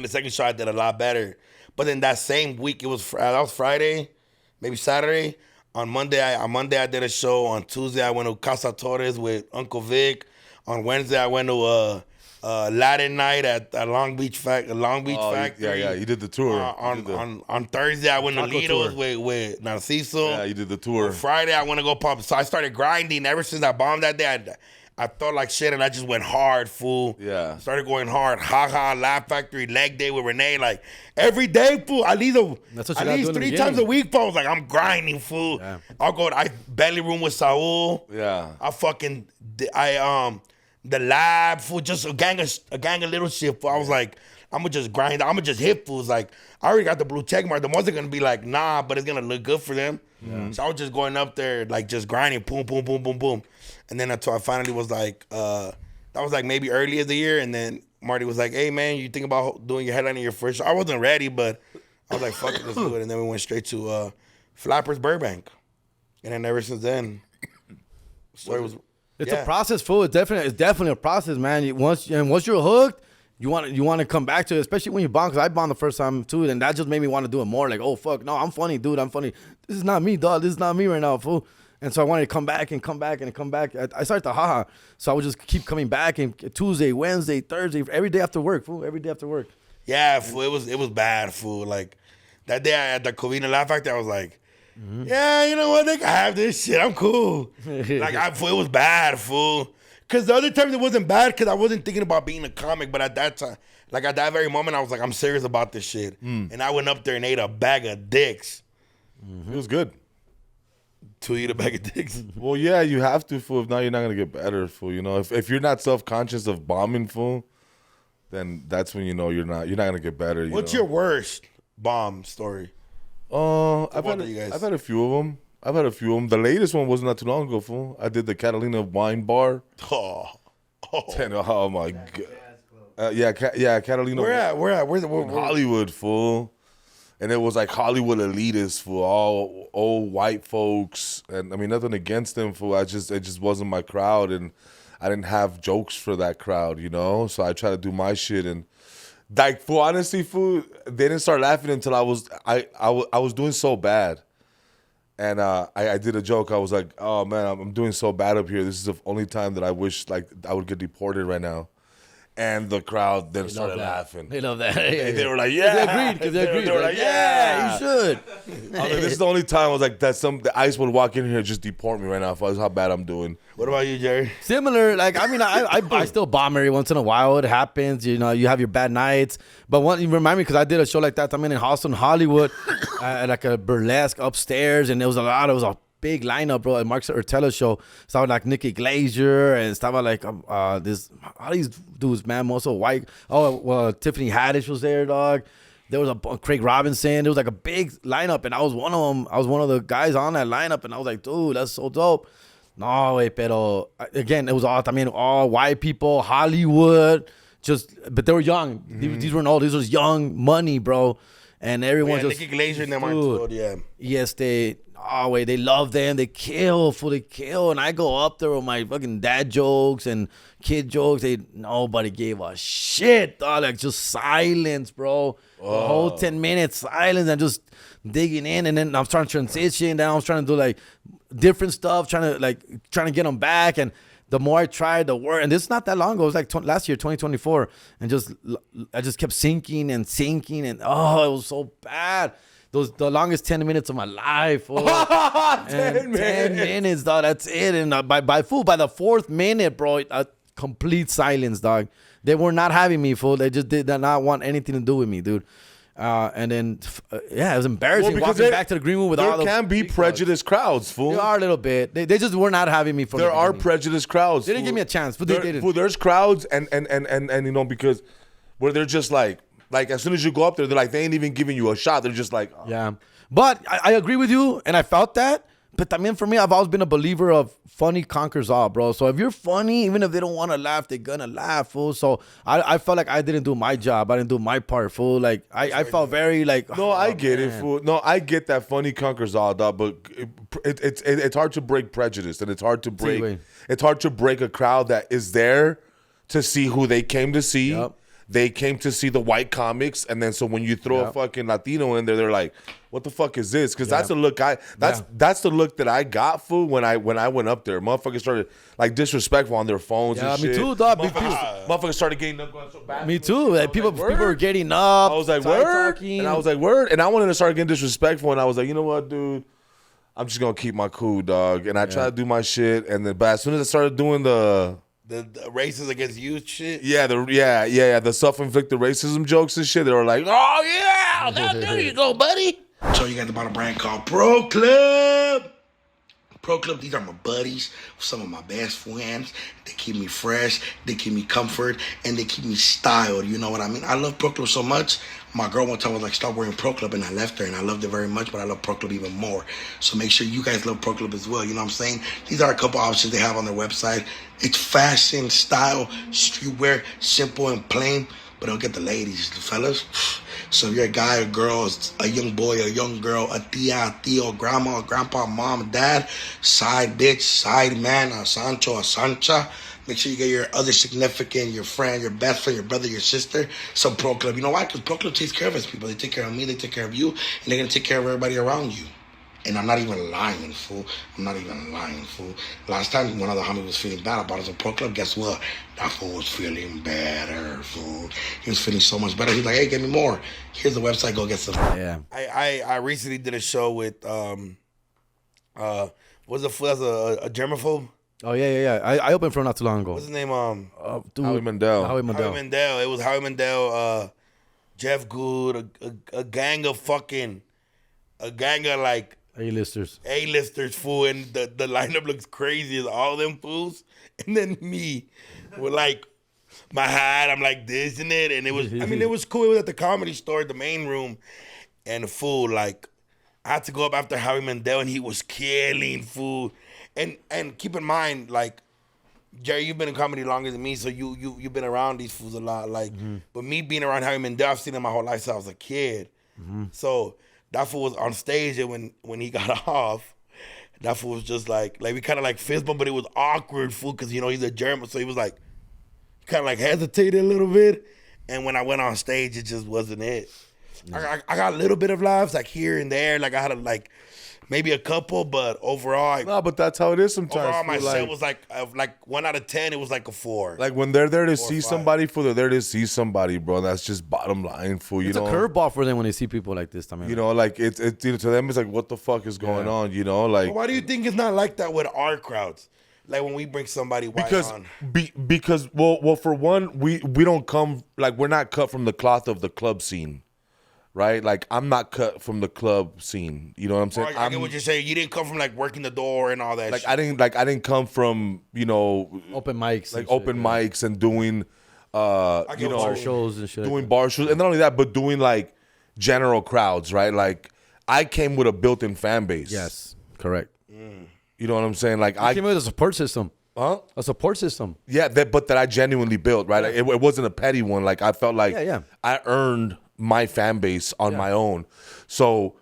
the second show I did a lot better. But then that same week, that was Friday, maybe Saturday. On Monday, I did a show. On Tuesday, I went to Casa Torres with Uncle Vic. On Wednesday, I went to Latin night at Long Beach Factory. Yeah, you did the tour. On Thursday, I went to Lido's with Narciso. Yeah, you did the tour. On Friday, I went to go pop. So I started grinding. Ever since I bombed that day, I felt like shit, and I just went hard, fool. Yeah. Started going hard. Laugh Factory, leg day with Renee. Like, every day, fool. At least 3 times a week, fool. I was like, I'm grinding, fool. Yeah. I'll go to belly room with Saul. Yeah. The lab, fool. Just a gang of little shit, fool. I was like, I'm going to just grind. I'm going to just hit fools. Like, I already got the blue check mark. The ones are going to be like, nah, but it's going to look good for them. Yeah. So I was just going up there, like, just grinding, boom, boom, boom, boom, boom. And then until I finally was like, that was like maybe early of the year. And then Marty was like, hey, man, you think about doing your headline in your first show? I wasn't ready, but I was like, fuck it, let's do it. And then we went straight to Flappers Burbank. And then ever since then, it's a process, fool. It's definitely a process, man. Once you're hooked, you want to come back to it, especially when you bomb. Because I bombed the first time too, and that just made me want to do it more. Like, oh fuck, no, I'm funny, dude. I'm funny. This is not me, dog. This is not me right now, fool. And so I wanted to come back. I started to haha. So I would just keep coming back, and Tuesday, Wednesday, Thursday, every day after work, fool. Every day after work. Yeah, fool. It was bad, fool. Like that day at the Covina Laugh Factory, I was like, yeah, you know what? They can have this shit. I'm cool. Like, it was bad, fool. Because the other times it wasn't bad because I wasn't thinking about being a comic. But at that time, like at that very moment, I was like, I'm serious about this shit. And I went up there and ate a bag of dicks. It was good. To eat a bag of dicks? Well, yeah, you have to, fool. If not, you're not going to get better, fool. You know, if you're not self-conscious of bombing, fool, then that's when you know you're not going to get better. What's your worst bomb story? I've had a few of them. The latest one wasn't too long ago, fool. I did the Catalina wine bar. Oh my god. Yeah, Catalina. Where at? Where's Hollywood, fool. And it was like Hollywood elitists, fool. All old white folks, and I mean nothing against them, fool. It just wasn't my crowd, and I didn't have jokes for that crowd, you know. So I tried to do my shit, and like, fool, honestly, fool, they didn't start laughing until I was doing so bad. And I did a joke. I was like, oh, man, I'm doing so bad up here. This is the only time that I wish, like, I would get deported right now. And the crowd then started laughing. They love that. They were like, yeah. They agreed. They were like, yeah, you should. I was like, this is the only time I was like, the ICE would walk in here and just deport me right now if I was how bad I'm doing. What about you, Jerry? Similar. Like, I mean, I still bomb every once in a while. It happens. You know, you have your bad nights. But you remind me, because I did a show like that. I'm in Austin, Hollywood, at like a burlesque upstairs. And it was a big lineup, bro, at Mark Ortella's show. Start like Nikki Glazer and stuff like all these dudes, man, most of white. Oh, well, Tiffany Haddish was there, dog. There was a Craig Robinson. There was like a big lineup, and I was one of them. I was one of the guys on that lineup, and I was like, dude, that's so dope. No way, pero again, it was all white people, Hollywood, but they were young. These weren't old. These was young money, bro, and everyone just Nikki Glazer and them aren't, yeah. Yes, they love them. They kill, and I go up there with my fucking dad jokes and kid jokes. Nobody gave a shit, dog. Like, just silence, bro. The whole 10 minutes silence and just digging in. And then I'm trying to transition. Then I was trying to do like different stuff, trying to get them back. And the more I tried, the worse. And this is not that long ago. It was like last year, 2024. And I just kept sinking. And it was so bad. The longest 10 minutes of my life. 10 minutes, dog. That's it. And by the fourth minute, bro, complete silence, dog. They were not having me, fool. They just did not want anything to do with me, dude. And then, it was embarrassing walking back to the green room with all the... There can be prejudiced crowds, fool. There are a little bit. They just were not having me. There are prejudiced crowds. They didn't give me a chance. But they didn't. Fool, there's crowds and you know, because where they're just like as soon as you go up there, they're like, they ain't even giving you a shot. They're just like... Oh. Yeah. But I agree with you, and I felt that. But I mean, for me, I've always been a believer of funny conquers all, bro. So if you're funny, even if they don't want to laugh, they're going to laugh, fool. So I felt like I didn't do my job. I didn't do my part, fool. Like, I felt very like... No, I get it, fool. No, I get that funny conquers all, dog. But it's hard to break prejudice. And it's hard to break... It's hard to break a crowd that is there to see who they came to see. Yep. They came to see the white comics, and then so when you throw a fucking Latino in there, they're like, "What the fuck is this?" Because that's the look that's the look that I got, fool, when I went up there. Motherfuckers started like disrespectful on their phones. Yeah, and shit. me too, dog. Motherfuckers started getting up, going so bad. Me too. Like, people were getting up. I was like, word, and I was like, word, and I wanted to start getting disrespectful, and I was like, you know what, dude, I'm just gonna keep my cool, dog, and I tried to do my shit, and then but as soon as I started doing the races against youth shit. The self-inflicted racism jokes and shit. They were like, "Oh yeah, there you go, buddy." So you got about a brand called PROCLUB. PROCLUB, these are my buddies, some of my best friends. They keep me fresh, they keep me comfort, and they keep me styled. You know what I mean? I love PROCLUB so much. My girl one time was like, stop wearing PROCLUB, and I left her, and I loved it very much, but I love PROCLUB even more. So make sure you guys love PROCLUB as well. You know what I'm saying? These are a couple options they have on their website. It's fashion, style, streetwear, simple and plain, but it'll get the ladies, the fellas. So if you're a guy or girl, a young boy, a young girl, a tia, a tío, grandma, a grandpa, mom, dad, side bitch, side man, a Sancho, a Sancha. Make sure you get your other significant, your friend, your best friend, your brother, your sister, some PROCLUB. You know why? Because PROCLUB takes care of its people. They take care of me, they take care of you, and they're going to take care of everybody around you. And I'm not even lying, fool. Last time one of the homies was feeling bad about his PROCLUB, guess what? That fool was feeling better, fool. He was feeling so much better. He's like, hey, give me more. Here's the website, go get some. Yeah. I recently did a show with, what's the fool that's a germaphobe? Oh, yeah. I opened for him not too long ago. What's his name? Dude, Howie Mandel. Howie Mandel. It was Howie Mandel, Jeff Good, a gang of like A-listers, fool, and the lineup looks crazy as all them fools. And then me with like my hat, I'm like this and it, and it was, I mean, it was cool. It was at the Comedy Store, the main room, and the fool, like, I had to go up after Howie Mandel, and he was killing, fool. And keep in mind, like, Jerry, you've been in comedy longer than me, so you've been around these fools a lot, like, but me being around Howie Mandel, I've seen him my whole life since I was a kid. So that fool was on stage, and when he got off, that fool was just like we kind of like fist bump, but it was awkward, fool, because, you know, he's a German, so he was like, kind of like hesitated a little bit. And when I went on stage, it just wasn't it. I got a little bit of laughs, like here and there, like I had like maybe a couple, but overall, no, but that's how it is sometimes. Overall, my set was like 1 out of 10. It was like a 4. Like when they're there to see somebody, fool, they're there to see somebody, bro. That's just bottom line, fool. It's a curveball for them when they see people like this. I mean, you know, like it's you know, to them, it's like, what the fuck is going on? You know, like. But why do you think it's not like that with our crowds? Like when we bring somebody white on. Because well, for one, we don't come, like, we're not cut from the cloth of the club scene. Right, like I'm not cut from the club scene. You know what I'm saying? I get what you're saying. You didn't come from like working the door and all that. Like shit. I didn't come from, you know, open mics, like open mics and doing, you know, bar shows and shit. Doing bar shows, and not only that, but doing like general crowds. Right, like I came with a built-in fan base. Yes, correct. You know what I'm saying? Like I came with a support system. Huh? A support system. Yeah, but that I genuinely built. Right, like, it wasn't a petty one. Like I felt like I earned my fan base on my own. So,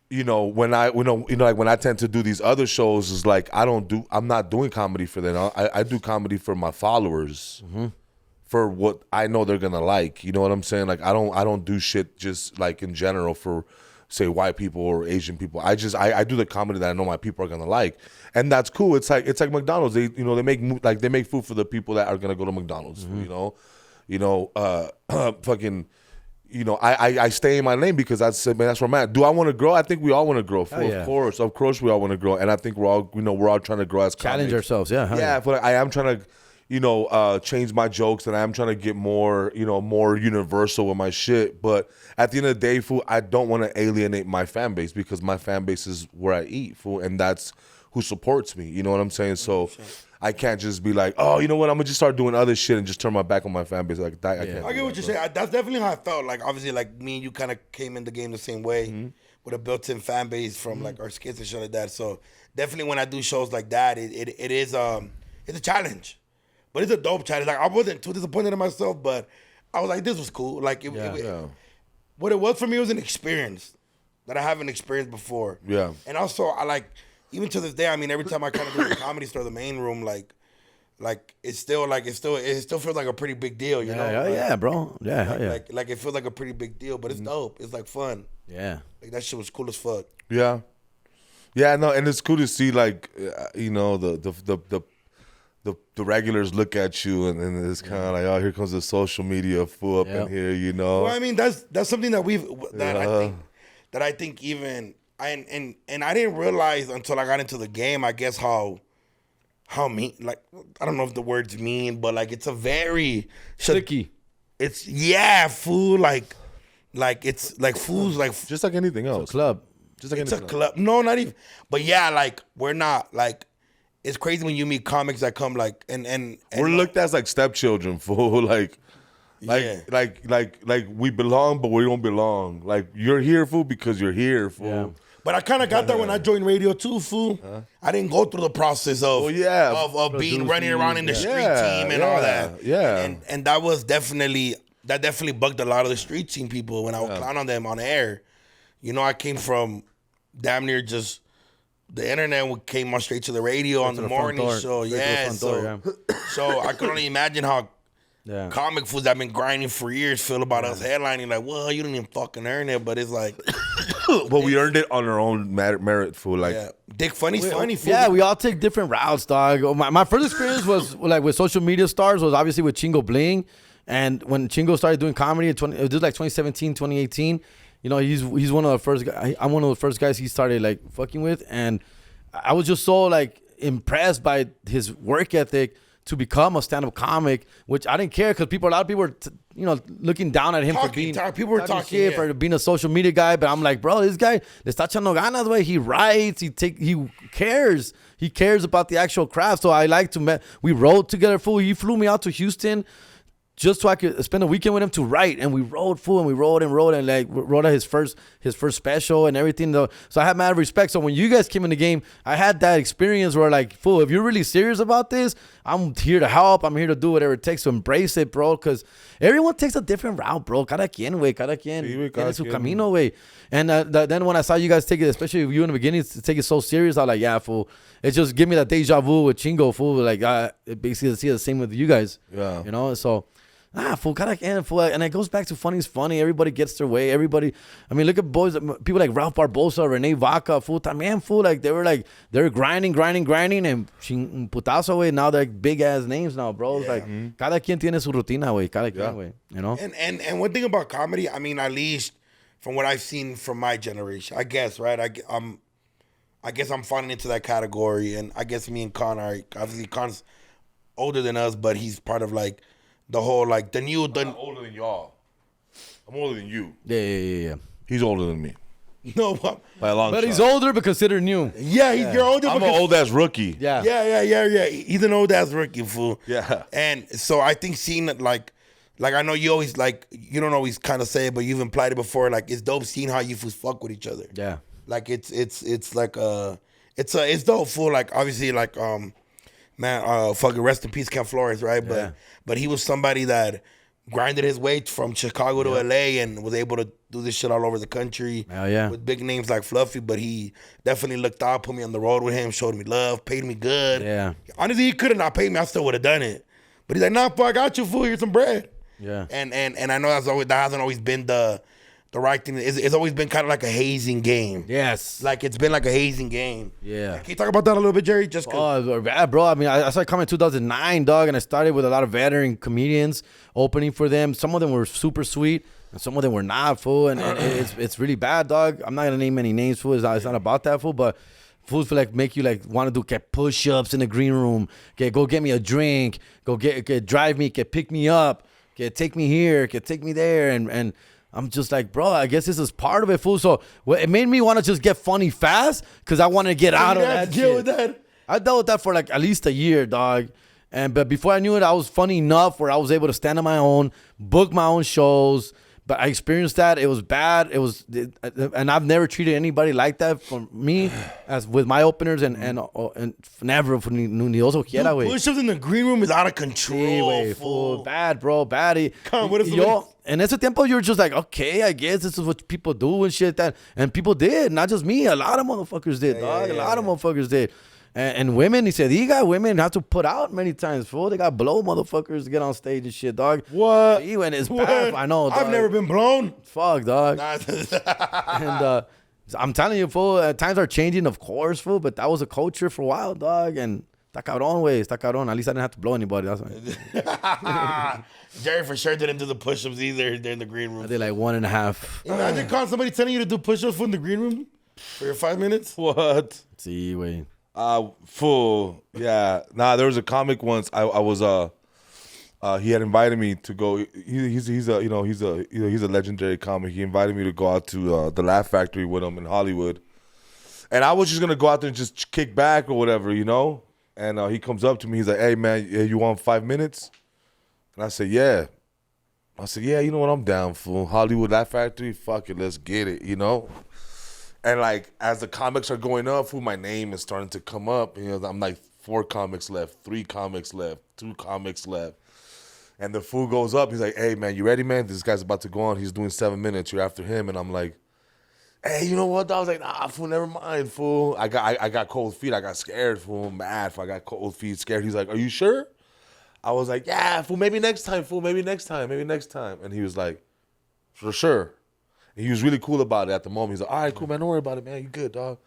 you know, when I like when I tend to do these other shows, is like I'm not doing comedy for them. I do comedy for my followers, for what I know they're gonna like. You know what I'm saying? Like I don't do shit just like in general for say white people or Asian people. I do the comedy that I know my people are gonna like, and that's cool. It's like McDonald's. They they make food for the people that are gonna go to McDonald's. Fucking. I stay in my lane because that's where I'm at. Do I want to grow? I think we all want to grow. Of course, we all want to grow, and I think we're all trying to grow as challenge comics. ourselves. Yeah, but I am trying to, change my jokes, and I am trying to get more, more universal with my shit. But at the end of the day, fool, I don't want to alienate my fan base because my fan base is where I eat, fool, and that's who supports me. You know what I'm saying? So. I can't just be like, oh, you know what? I'm gonna just start doing other shit and just turn my back on my fan base like that. I get what you're saying. That's definitely how I felt. Like obviously, like me and you kind of came in the game the same way with a built-in fan base from like our skits and shit like that. So definitely when I do shows like that, it is it's a challenge, but it's a dope challenge. Like I wasn't too disappointed in myself, but I was like, this was cool. Like what it was for me was an experience that I haven't experienced before. Yeah, and also I like. Even to this day, I mean, every time I kind of do the comedy store, the main room, like it still feels like a pretty big deal, you know? Yeah, bro. Yeah. Like it feels like a pretty big deal, but it's dope. It's like fun. Yeah. Like that shit was cool as fuck. Yeah. Yeah, no, and it's cool to see the regulars look at you and it's kind of like, oh, here comes the social media fool up in here, you know? Well, I mean, that's something that I think even. And I didn't realize until I got into the game, I guess how mean, like, I don't know if the words mean, but like it's a very tricky. It's fool, like it's like fools, like just like anything else. It's a club. Just like it's a club. No, not even. But yeah, like we're not like. It's crazy when you meet comics that come like and we're looked at as like stepchildren, fool. Like we belong, but we don't belong. Like you're here, fool, because you're here, fool. Yeah. But I kind of got that when I joined radio too, fool. I didn't go through the process of being running around in the street team and all that. Yeah, and that was definitely bugged a lot of the street team people when I would clown on them on air. You know, I came from damn near just the internet came on straight to the radio on the morning show. So I could only imagine how comic fools that have been grinding for years feel about us headlining. Like, well, you didn't even fucking earn it, but it's like. But we earned it on our own merit, fool. Like, Dick Funny's funny, fool. Yeah, we all take different routes, dog. My first experience was like with social media stars was obviously with Chingo Bling. And when Chingo started doing comedy, it was like 2017, 2018. You know, he's one of the first guys. I'm one of the first guys he started like fucking with. And I was just so like impressed by his work ethic to become a stand-up comic, which I didn't care because a lot of people were, looking down at him for being shit, for being a social media guy. But I'm like, bro, this guy le está echando ganas, way. He writes, he cares. He cares about the actual craft. So I like to we rode together, fool. He flew me out to Houston just so I could spend a weekend with him to write. And we rode, fool, and we rode and like wrote out his first special and everything. Though. So I have mad respect. So when you guys came in the game, I had that experience where like, fool, if you're really serious about this, I'm here to help. I'm here to do whatever it takes to embrace it, bro. Because everyone takes a different route, bro. Cada quien tiene su camino, way. And then when I saw you guys take it, especially you in the beginning, to take it so serious, I was like, yeah, fool. It just give me that deja vu with Chingo, fool. Like, basically see the same with you guys. Yeah. You know, so... fool, cada quien, fool. And it goes back to funny's funny. Everybody gets their way. Everybody, I mean, look at people like Ralph Barbosa, Renee Vaca, fool, también, fool. Like, they were grinding, and putazo, way. Now they're like big ass names now, bro. It's like, cada quien tiene su rutina, way. Cada quien, way. You know? And one thing about comedy, I mean, at least from what I've seen from my generation, I guess, right? I guess I'm falling into that category. And I guess me and Con are, obviously, Con's older than us, but he's part of like, the whole, like, I'm not older than y'all. I'm older than you. Yeah. He's older than me. No, by a long shot. But he's older but considered new. Yeah, you're older. I'm an old-ass rookie. Yeah. He's an old-ass rookie, fool. Yeah. And so I think seeing it, like I know you always, like, you don't always kind of say it, but you've implied it before. Like, it's dope seeing how you fools fuck with each other. Yeah. Like, it's like, it's dope, fool. Like, obviously, like, fucking rest in peace, Ken Flores, right? But he was somebody that grinded his way from Chicago to LA and was able to do this shit all over the country. With big names like Fluffy, but he definitely looked out, put me on the road with him, showed me love, paid me good. Yeah. Honestly, he could have not paid me, I still would have done it. But he's like, nah, fool, I got you, fool, here's some bread. Yeah. And I know that hasn't always been the the right thing. It's always been kind of like a hazing game. Yes. Like it's been like a hazing game. Yeah. Can you talk about that a little bit, Jerry? Just 'cause. Oh, bad, bro. I mean, I started coming in 2009, dog, and I started with a lot of veteran comedians opening for them. Some of them were super sweet, and some of them were not, fool. And it's really bad, dog. I'm not gonna name any names, fool. It's not about that, fool. But fools feel like make you like want to do get push-ups in the green room. Go get me a drink. Go get drive me. Get pick me up. Get take me here. Get take me there. And I'm just like, bro, I guess this is part of it, fool. So it made me want to just get funny fast because I wanted to get out of that deal shit. with that. I dealt with that for like at least a year, dog. But before I knew it, I was funny enough where I was able to stand on my own, book my own shows. But I experienced that. It was bad. And I've never treated anybody like that for me as with my openers and never ni oso quiera, güey. Push-ups in the green room is out of control. Sí, güey, fool. Bad, bro. Bad. Come on, what if En ese tiempo, you were just like, okay, I guess this is what people do and shit. And people did, not just me. A lot of motherfuckers did, dog. A lot of motherfuckers did. And women, he said, women have to put out many times, fool. They got blow motherfuckers to get on stage and shit, dog. What? See, when it's bad, I know, dog. I've never been blown. Fuck, dog. And I'm telling you, fool, times are changing, of course, fool, but that was a culture for a while, dog. And está cabrón, way. Está cabrón. At least I didn't have to blow anybody. That's why. Jerry for sure didn't do the push-ups either there in the green room. I did like 1.5. Imagine calling somebody telling you to do push-ups in the green room for your 5 minutes. What? See, wait. Full. Yeah. Nah, there was a comic once. I was he had invited me to go. He's a legendary comic. He invited me to go out to the Laugh Factory with him in Hollywood, and I was just gonna go out there and just kick back or whatever, you know. And he comes up to me. He's like, "Hey man, you want 5 minutes?" And I said, "Yeah." I said, "Yeah, you know what? I'm down, fool. Hollywood Laugh Factory. Fuck it, let's get it, you know." And like as the comics are going up, fool, my name is starting to come up. You know, I'm like 4 comics left, 3 comics left, 2 comics left. And the fool goes up. He's like, "Hey man, you ready, man? This guy's about to go on. He's doing 7 minutes. You're after him." And I'm like, "Hey, you know what?" I was like, "Nah, fool, never mind, fool." I got cold feet. I got scared, fool. Mad, fool. I got cold feet, scared. He's like, "Are you sure?" I was like, "Yeah, fool. Maybe next time, fool. Maybe next time. Maybe next time." And he was like, "For sure." And he was really cool about it at the moment. He's like, "All right, cool, man. Don't worry about it, man. You good, dog."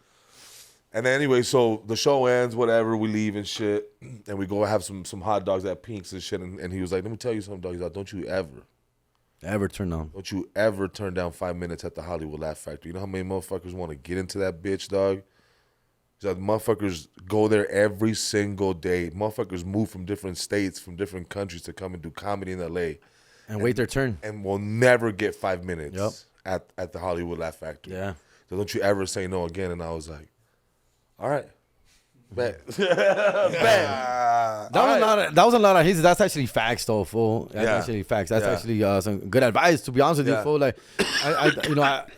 And then anyway, so the show ends, whatever. We leave and shit, and we go have some hot dogs at Pink's and shit. And he was like, "Let me tell you something, dog." He's like, Don't you ever turn down 5 minutes at the Hollywood Laugh Factory. You know how many motherfuckers want to get into that bitch, dog? He's like, motherfuckers go there every single day. Motherfuckers move from different states, from different countries to come and do comedy in LA. And wait their turn. And will never get 5 minutes at the Hollywood Laugh Factory. Yeah. So don't you ever say no again. And I was like, all right. Bet. That was a lot of his. That's actually facts, though, fool. That's actually facts. That's actually some good advice, to be honest with you, fool. Like,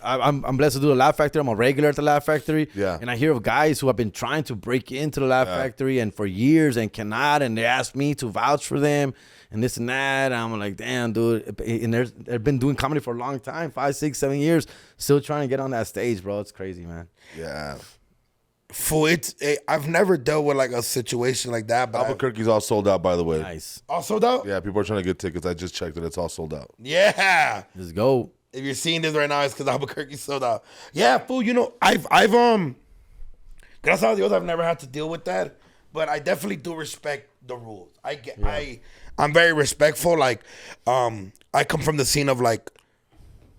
I'm blessed to do the Laugh Factory. I'm a regular at the Laugh Factory. Yeah. And I hear of guys who have been trying to break into the Laugh Factory and for years and cannot, and they ask me to vouch for them and this and that. And I'm like, damn, dude. And they've been doing comedy for a long time, 5, 6, 7 years, still trying to get on that stage, bro. It's crazy, man. Yeah. Fool, I've never dealt with like a situation like that. But Albuquerque's all sold out, by the way. Nice. all sold out? Yeah, people are trying to get tickets. I just checked it. It's all sold out. Yeah. Let's go. If you're seeing this right now, it's because Albuquerque's sold out. Yeah, fool. You know, I've gracias a Dios, I've never had to deal with that, but I definitely do respect the rules. I'm very respectful. Like, I come from the scene of like,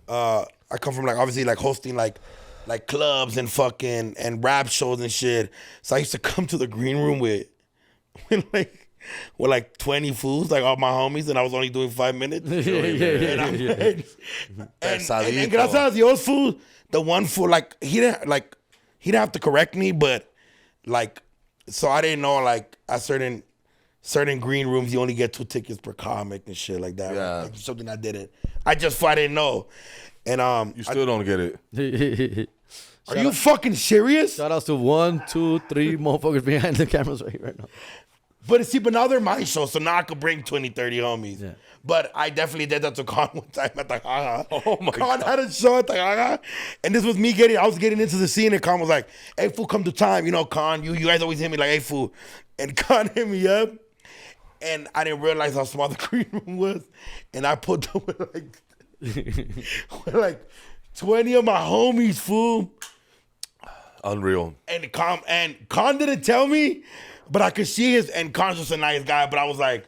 obviously like hosting like clubs and fucking and rap shows and shit. So I used to come to the green room with like 20 fools, like all my homies, and I was only doing 5 minutes. And gracias a Dios, fool, the one fool, like he didn't have to correct me, but like, so I didn't know like at certain green rooms you only get 2 tickets per comic and shit like that. Yeah. Like, something I didn't know. And You still don't get it. Are you fucking serious? Shout outs to 1, 2, 3 motherfuckers behind the cameras right now. But now they're my show, so now I could bring 20, 30 homies. Yeah. But I definitely did that to Khan one time at the Gaga. Oh my Khan God. had a show at the Gaga, and this was me I was getting into the scene, and Khan was like, "Hey, fool, come to time. You know, Khan, you guys always hit me like, hey, fool." And Khan hit me up, and I didn't realize how small the green room was, and I put them with like 20 of my homies, fool. Unreal. And Con didn't tell me, but I could see his, and Con's just a nice guy, but I was like,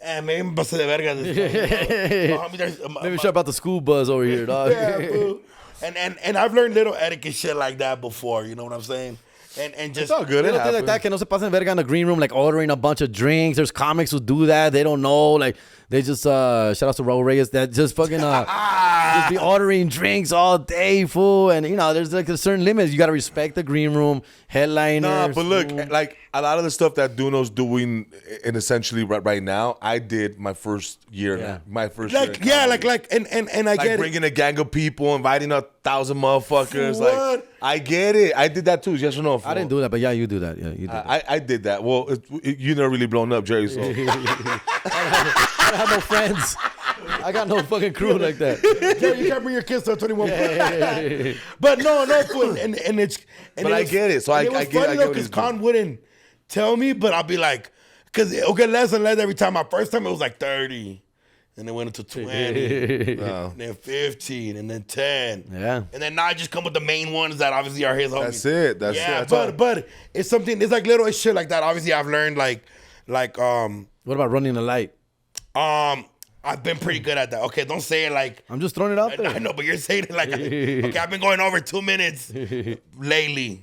man, maybe me pasé de verga this time. Maybe shout about the school buzz over here, dog. Yeah, fool. And I've learned little etiquette shit like that before, you know what I'm saying? And just It's all good. It Little things like happens. that, que no se pasen verga in the green room, like ordering a bunch of drinks. There's comics who do that. They don't know. Like, they just, shout out to Raul Reyes, that just fucking, just be ordering drinks all day, fool. And, you know, there's like a certain limit. You got to respect the green room, headliners. Nah, but look, fool. like a lot of the stuff that DoKnow's doing, and essentially right now, I did my first year. Yeah. My first year. like, in yeah, comedy. and I Like get it. bringing a gang of people, inviting 1,000 motherfuckers. For Like, what? I get it. I did that too. Yes or no? I didn't do that, but yeah, you do that. Yeah, you do that. I did that. Well, you never really blown up, Jerry. So I have no friends. I got no fucking crew like that. Yeah, you can't bring your kids to a 21 plus. But no, fool. And it's. And But I get it. So I was get- I funny get though, what because he's doing. Con wouldn't tell me, but I'll be like, because it'll get less and less every time. My first time it was like 30. And then went into 20. no. And then 15. And then 10. Yeah. And then now I just come with the main ones that obviously are his homies. That's it. That's yeah, it. That's all. but it's something, it's like little shit like that. Obviously I've learned like What about running the light? I've been pretty good at that. Okay, don't say it like I'm just throwing it out there. I know, but you're saying it like okay, I've been going over 2 minutes lately.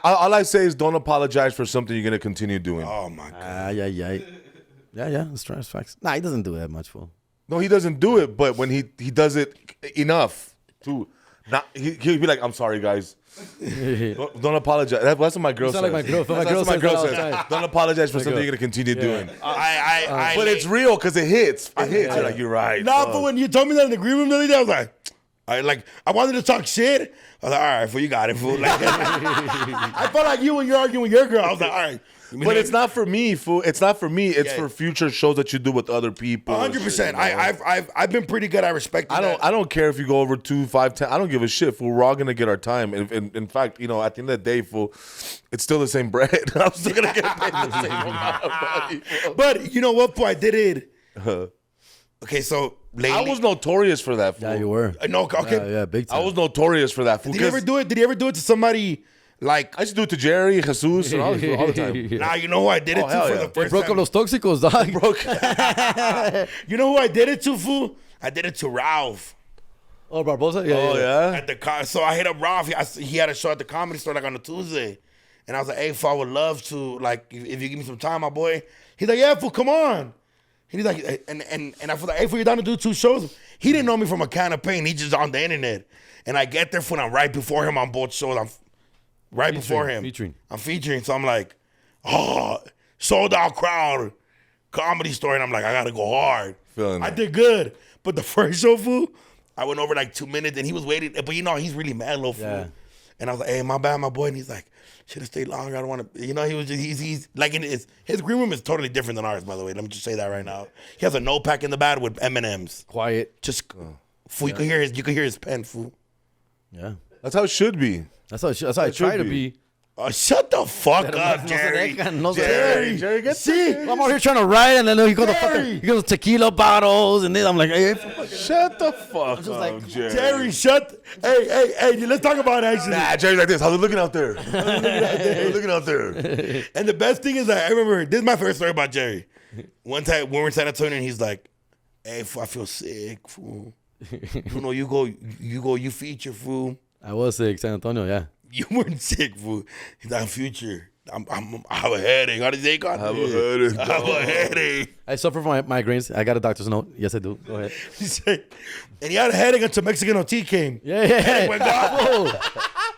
All I say is don't apologize for something you're gonna continue doing. Oh my god. Yeah. It's facts. Nah, he doesn't do that much, fool. No, he doesn't do it, but when he does it enough to not, he'll be like, "I'm sorry, guys. Don't apologize." That's what my girl You says. sound like my girl. My That's girl what my says girl that all the says. time. Don't apologize for something girl. you're gonna continue doing. But But it's real because it hits. It hits. You're like, you're right. nah, but when you told me that in the green room the other day, I was like, I wanted to talk shit. I was like, all right, fool, you got it, fool. Like, I felt like you when you're arguing with your girl. I was like, all right. But it's not for me, fool. It's not for me. It's Yeah. for future shows that you do with other people. 100%. You know? I've been pretty good at respecting. I don't care if you go over 2, 5, 10. I don't give a shit, fool. We're all gonna get our time. And in fact, you know, at the end of the day, fool, it's still the same bread. I'm still gonna get paid the same amount of money. Fool. But you know what, fool? I did it. Okay, so lately, I was notorious for that, fool. Yeah, you were. no, okay. Yeah, big time. I was notorious for that, fool. Did you ever do it? Did you ever do it to somebody like? I used to do it to Jerry, Jesus, and all the time. Nah, you know who I did it Oh, to hell for yeah. the first Broke up time. los tóxicos, dog. You know who I did it to, fool? I did it to Ralph. Oh, Barbosa? Yeah. Oh yeah. At the so I hit up Ralph. He had a show at the Comedy Store like on a Tuesday, and I was like, "Hey, fool, I would love to like if you give me some time, my boy." He's like, "Yeah, fool, come on." And he's like, and I was like, "Hey, fool, you down to do 2 shows?" He didn't know me from a can of paint. He just on the internet, and I get there, fool, and I'm right before him on both shows. I'm right before him. I'm featuring, so I'm like, "Oh, sold out crowd, Comedy Store," and I'm like, "I gotta go hard." Feeling I it. did good, but the first show, fool, I went over like 2 minutes, and he was waiting. But you know, he's really mad, little fool. Yeah. And I was like, "Hey, my bad, my boy." And he's like, "Should have stayed longer. I don't want to." You know, he was just he's like in his green room is totally different than ours, by the way. Let me just say that right now. He has a notepad in the back with M&Ms. Quiet. Just fool, you can hear his pen, fool. Yeah. That's how it should be. That's how I should try to be. be. Oh, shut the fuck Pero up, no se Jerry. dejan, no se Jerry, Jerry, get see, I'm out here trying to write, and then he goes to Jerry. fucking, he goes to tequila bottles, and then I'm like, hey, Shut the fuck up, like, Jerry. Jerry, shut. Hey, let's talk about it, actually. Nah, Jerry's like this. How's it looking out there? How's it looking out there? And the best thing is that I remember, this is my first story about Jerry. One time when we were in San Antonio, and he's like, "Hey, fool, I feel sick, fool. You know, you feature, fool. I was sick, San Antonio, yeah. You weren't sick, fool. He's like, future. I have a headache. How does they got? Have a headache. I have a headache." I suffer from migraines. I got a doctor's note. Yes, I do. Go ahead. And he had a headache until Mexican OT came. Yeah. Went down.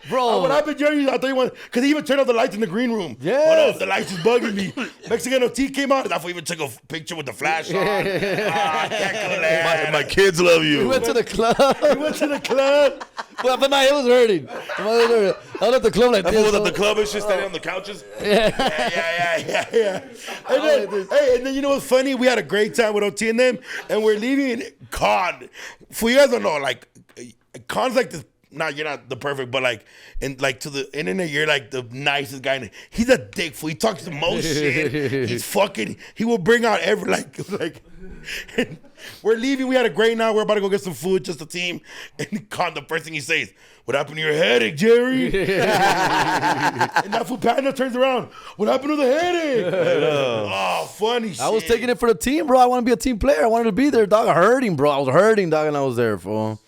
Bro. What happened, Jerry? I thought you wanted, because he even turned off the lights in the green room. Yes. Oh, no, the lights is bugging me. Mexican OT came out, and I even took a picture with the flash on. My kids love you. We went to the club. We went to the club. But my head was hurting. I was at the club like That this. fool was at so- the club and shit, standing on the couches. Yeah. And then you know what's funny? We had a great time with OT and them, and we're leaving Con. For you guys don't know, like, Con's like this you're not the perfect, but like, and like to the internet, you're like the nicest guy. He's a dick fool. He talks the most shit. He's fucking. He will bring out every like. We're leaving. We had a great night. We're about to go get some food, just a team. And the first thing he says, "What happened to your headache, Jerry?" And that fool Panda turns around. "What happened to the headache?" Oh, funny shit. I was taking it for the team, bro. I want to be a team player. I wanted to be there, dog. I was hurting, dog, and I was there, fool.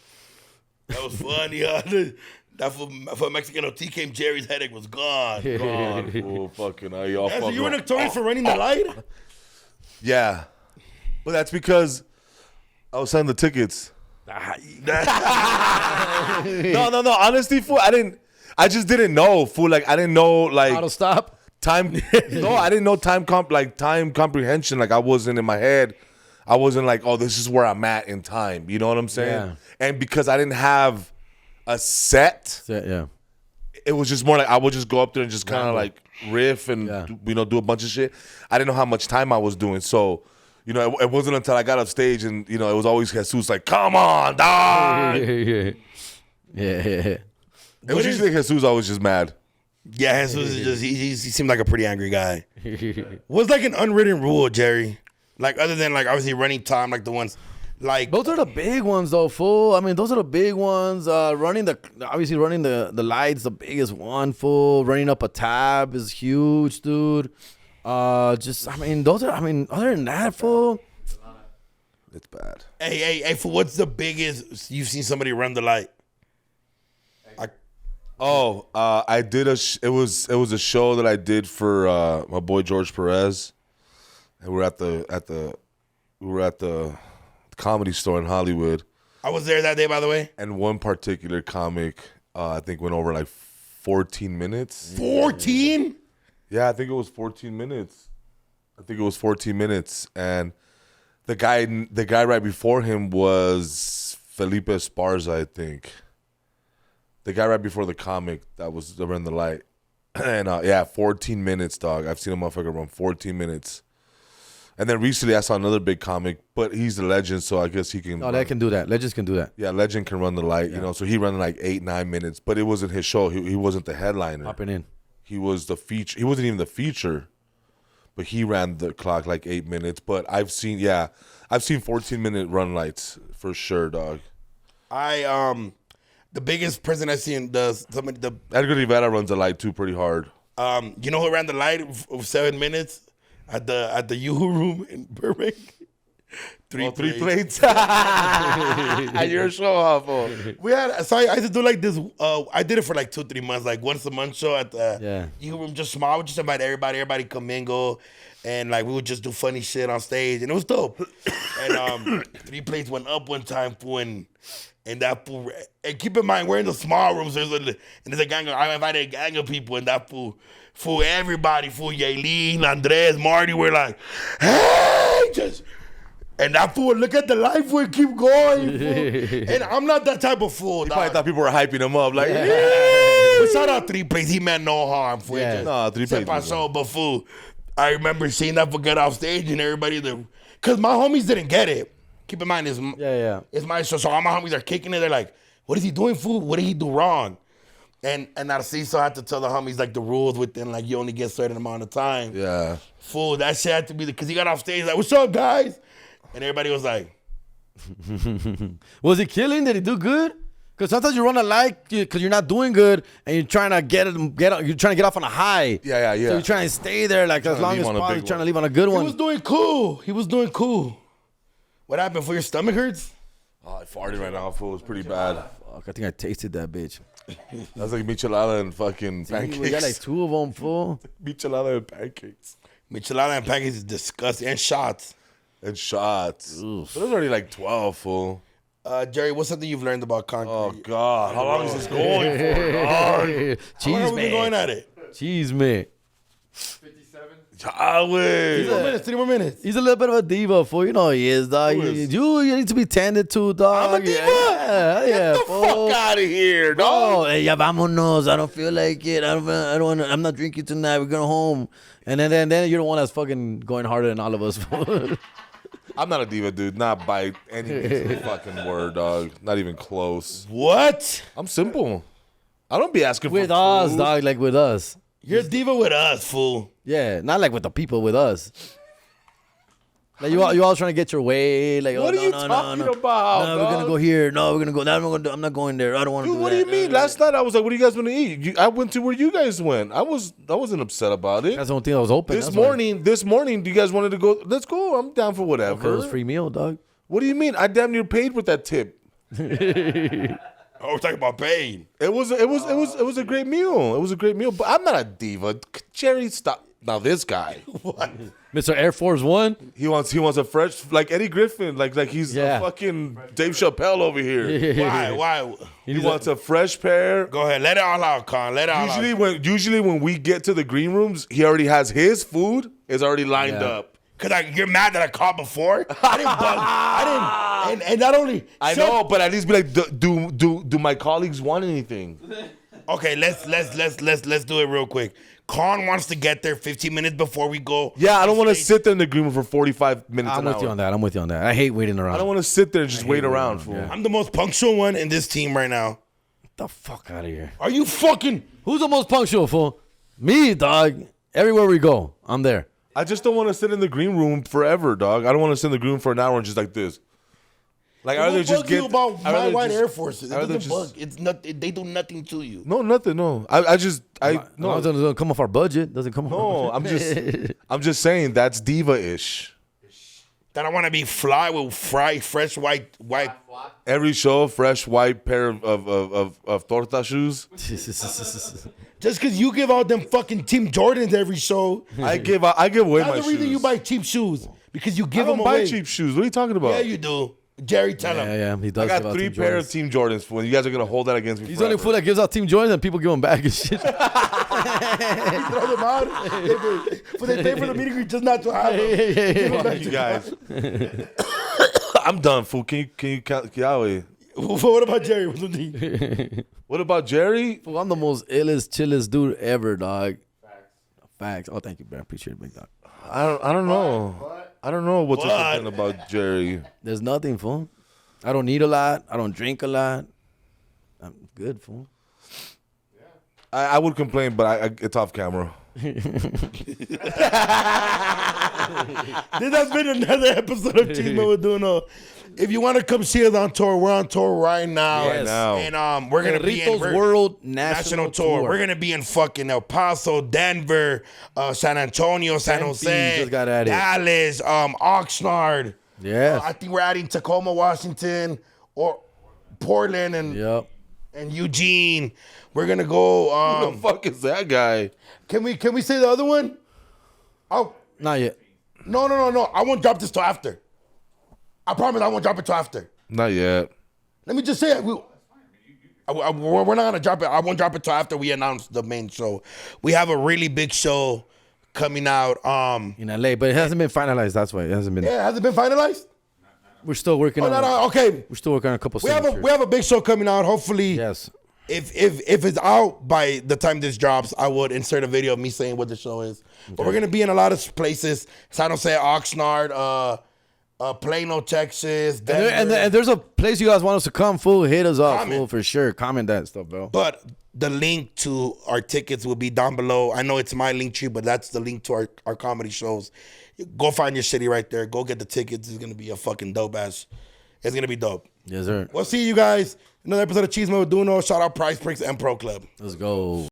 That was funny. That for Mexican OT came, Jerry's headache was gone. God, fool, fucking, y'all So fucking. you were notorious for running the light? Yeah, but that's because I was selling the tickets. No. Honestly, fool, I just didn't know, fool. Like I didn't know, like Auto stop. time. No, I didn't know time comprehension. Like I wasn't in my head. I wasn't like, oh, this is where I'm at in time. You know what I'm saying? Yeah. And because I didn't have a set, Yeah. it was just more like I would just go up there and just kind of like riff and do a bunch of shit. I didn't know how much time I was doing, so it wasn't until I got up stage and it was always Jesus like, "Come on, dog." Yeah. It was usually Jesus always just mad. Yeah, Jesus is just he seemed like a pretty angry guy. What's like an unwritten rule, Jerry? Like other than like obviously running time, like the ones like Those are the big ones, though, fool. I mean, those are the big ones. Running the lights, the biggest one, fool. Running up a tab is huge, dude. Other than that, fool. It's bad. Hey, for what's the biggest you've seen somebody run the light? I did it was a show that I did for my boy George Perez, and we were at the Comedy Store in Hollywood. I was there that day, by the way. And one particular comic, I think, went over like 14 minutes. 14? Yeah, I think it was 14 minutes. And the guy right before him was Felipe Esparza, I think. The guy right before the comic that was around the light. And 14 minutes, dog. I've seen a motherfucker run 14 minutes. And then recently I saw another big comic, but he's a legend, so I guess he can. Oh, they can do that. Legends can do that. Yeah, legend can run the light, so he ran like 8-9 minutes, but it wasn't his show. He wasn't the headliner. Hopping in. He was the feature. He wasn't even the feature, but he ran the clock like 8 minutes. But I've seen 14-minute run lights for sure, dog. The biggest person I've seen does somebody Edgar Rivera runs the light too pretty hard. you know who ran the light of 7 minutes at the Yoo-Hoo room in Burbank? Three plates. You're a show off. I had to do like this. I did it for like 2-3 months, like once a month show at the Yoo-Hoo room, just small. I would just invite everybody come mingle, and like we would just do funny shit on stage, and it was dope. And 3 plates went up one time, fool, and that fool. And keep in mind, we're in the small rooms. There's a gang. I invited a gang of people, and that fool, everybody, Yaelin, Andres, Marty, were like, hey, just. And that fool would look at the life and keep going, fool. And I'm not that type of fool. He probably thought people were hyping him up. Like, But shout out 3 plates. He meant no harm, fool. Yeah. No, 3 plates. But fool, I remember seeing that fool get off stage and everybody, because my homies didn't get it. Keep in mind, it's my show. So all my homies are kicking it. They're like, what is he doing, fool? What did he do wrong? And Narciso had to tell the homies like the rules within, like, you only get a certain amount of time. Yeah. Fool, that shit had to be, because he got off stage like, what's up, guys? And everybody was like, was he killing? Did he do good? Because sometimes you run a light because you're not doing good and you're trying to you're trying to get off on a high. Yeah. So you're trying to stay there like as long as possible. You're trying to leave on a good one. He was doing cool. What happened? For your stomach hurts? Oh, I farted right now, fool. It was pretty bad. Fuck, I think I tasted that bitch. That's like michelada and fucking pancakes. We got like 2 of them, fool. Michelada and pancakes. Michelada and pancakes is disgusting. And shots. And shots. But there's already like 12, fool. Jerry, what's something you've learned about concrete? Oh, God. How long is this going for, dog? How long have we been going at it? Chisme. 57. Yahweh. 3 more minutes. He's a little bit of a diva, fool. You know he is, dog. You need to be tended to, dog. I'm a diva? Yeah, Get the fuck out of here, dog. Oh, hey, ya vámonos. I don't feel like it. I don't want. I'm not drinking tonight. We're going home. And then you're the one that's fucking going harder than all of us. I'm not a diva, dude. Not by any means of the fucking word, dog. Not even close. What? I'm simple. I don't be asking With for us, food. dog. Like with us. You're a diva with us, fool. Yeah, not like with the people. With us. Like you all trying to get your way. Like, What are you talking about, No, we're gonna dog? go here. No, we're gonna go. No, I'm not going there. I don't want to Dude, do what that. do you mean? Last night I was like, "What are you guys gonna eat?" I went to where you guys went. I wasn't upset about it. That's the only thing that was open. This morning, do you guys wanted to go? Let's go. I'm down for whatever. Because it was free meal, dog. What do you mean? I damn near paid with that tip. Oh, we're talking about pain. It was a great meal. It was a great meal. But I'm not a diva. Jerry, stop. Now this guy, What? Mr. Air Force One. he wants a fresh, like Eddie Griffin, like he's a fucking Dave Chappelle over here. Why? He wants a fresh pair. Go ahead. Let it all out, Con. Let it all out. Usually when we get to the green rooms, he already has his food is already lined up. Because you're mad that I called before? I didn't bug. I didn't. And not only. I know, but at least be like, do my colleagues want anything? Okay, let's do it real quick. Con wants to get there 15 minutes before we go. Yeah, I don't want to sit there in the green room for 45 minutes. I'm with you on that. I'm with you on that. I hate waiting around. I don't want to sit there and just wait around, fool. yeah. I'm the most punctual one in this team right now. Get the fuck out of here. Are you fucking? Who's the most punctual, fool? Me, dog. Everywhere we go, I'm there. I just don't want to sit in the green room forever, dog. I don't want to sit in the green room for an hour and just like this. Like, It I rather won't just bug you get about I my rather white just- Air Forces. It I rather doesn't just- bug. It's not. They do nothing to you. No, nothing. No, I just No, it doesn't come off our budget. Doesn't come off. No, our budget. I'm just saying that's diva-ish. That I want to be fly with fresh white. Every show, fresh white pair of torta shoes. Just because you give out them fucking Team Jordans every show. I give away my That's the reason shoes. you buy cheap shoes. Because you I give don't them buy away. cheap shoes. What are you talking about? Yeah, you do. Jerry, tell him. Yeah, he does. I give got out 3 Team pair Jordans. of Team Jordans. For you guys are gonna hold that against me. He's the only fool that gives out Team Jordans and people give them back and shit. Throw them out. But they pay for the meeting just not to have them. Give them back You to guys. I'm done, fool. Can you count away? What about Jerry? What's the thing? What about Jerry? Fool, I'm the most illest, chillest dude ever, dog. Facts. Oh, thank you, man. Appreciate it, big dog. I don't know. I don't know what's something about Jerry. There's nothing, fool. I don't eat a lot. I don't drink a lot. I'm good, fool. I would complain, but it's off camera. This has been another episode of Chisme with DoKnow. If you want to come see us on tour, we're on tour right now. Yes. Right now. And we're gonna be in Perritos World National Tour. We're gonna be in fucking El Paso, Denver, San Antonio, San Tempe, Jose, just got at it. Dallas, Oxnard. Yes. I think we're adding Tacoma, Washington, or Portland and Yep. and Eugene. We're gonna go. Who the fuck is that guy? Can we say the other one? Oh Not yet. no. I won't drop this till after. I promise I won't drop it till after. Not yet. Let me just say it. We're not gonna drop it. I won't drop it till after we announce the main show. We have a really big show coming out. In LA, but it hasn't been finalized. That's why it hasn't been. Yeah, has it been finalized? We're still working on. Okay. We're still working on a couple. We have a big show coming out. Hopefully, Yes. If it's out by the time this drops, I would insert a video of me saying what the show is. But we're gonna be in a lot of places: San Jose, Oxnard, Plano, Texas, Denver. And there's a place you guys want us to come, fool. Hit us up, Comment. fool, for sure. Comment that stuff, bro. But the link to our tickets will be down below. I know it's my link tree, but that's the link to our comedy shows. Go find your city right there. Go get the tickets. It's gonna be a fucking dope ass. It's gonna be dope. Yes, sir. We'll see you guys. Another episode of Chisme with DoKnow. Shout out Price Breaks and Pro Club. Let's go.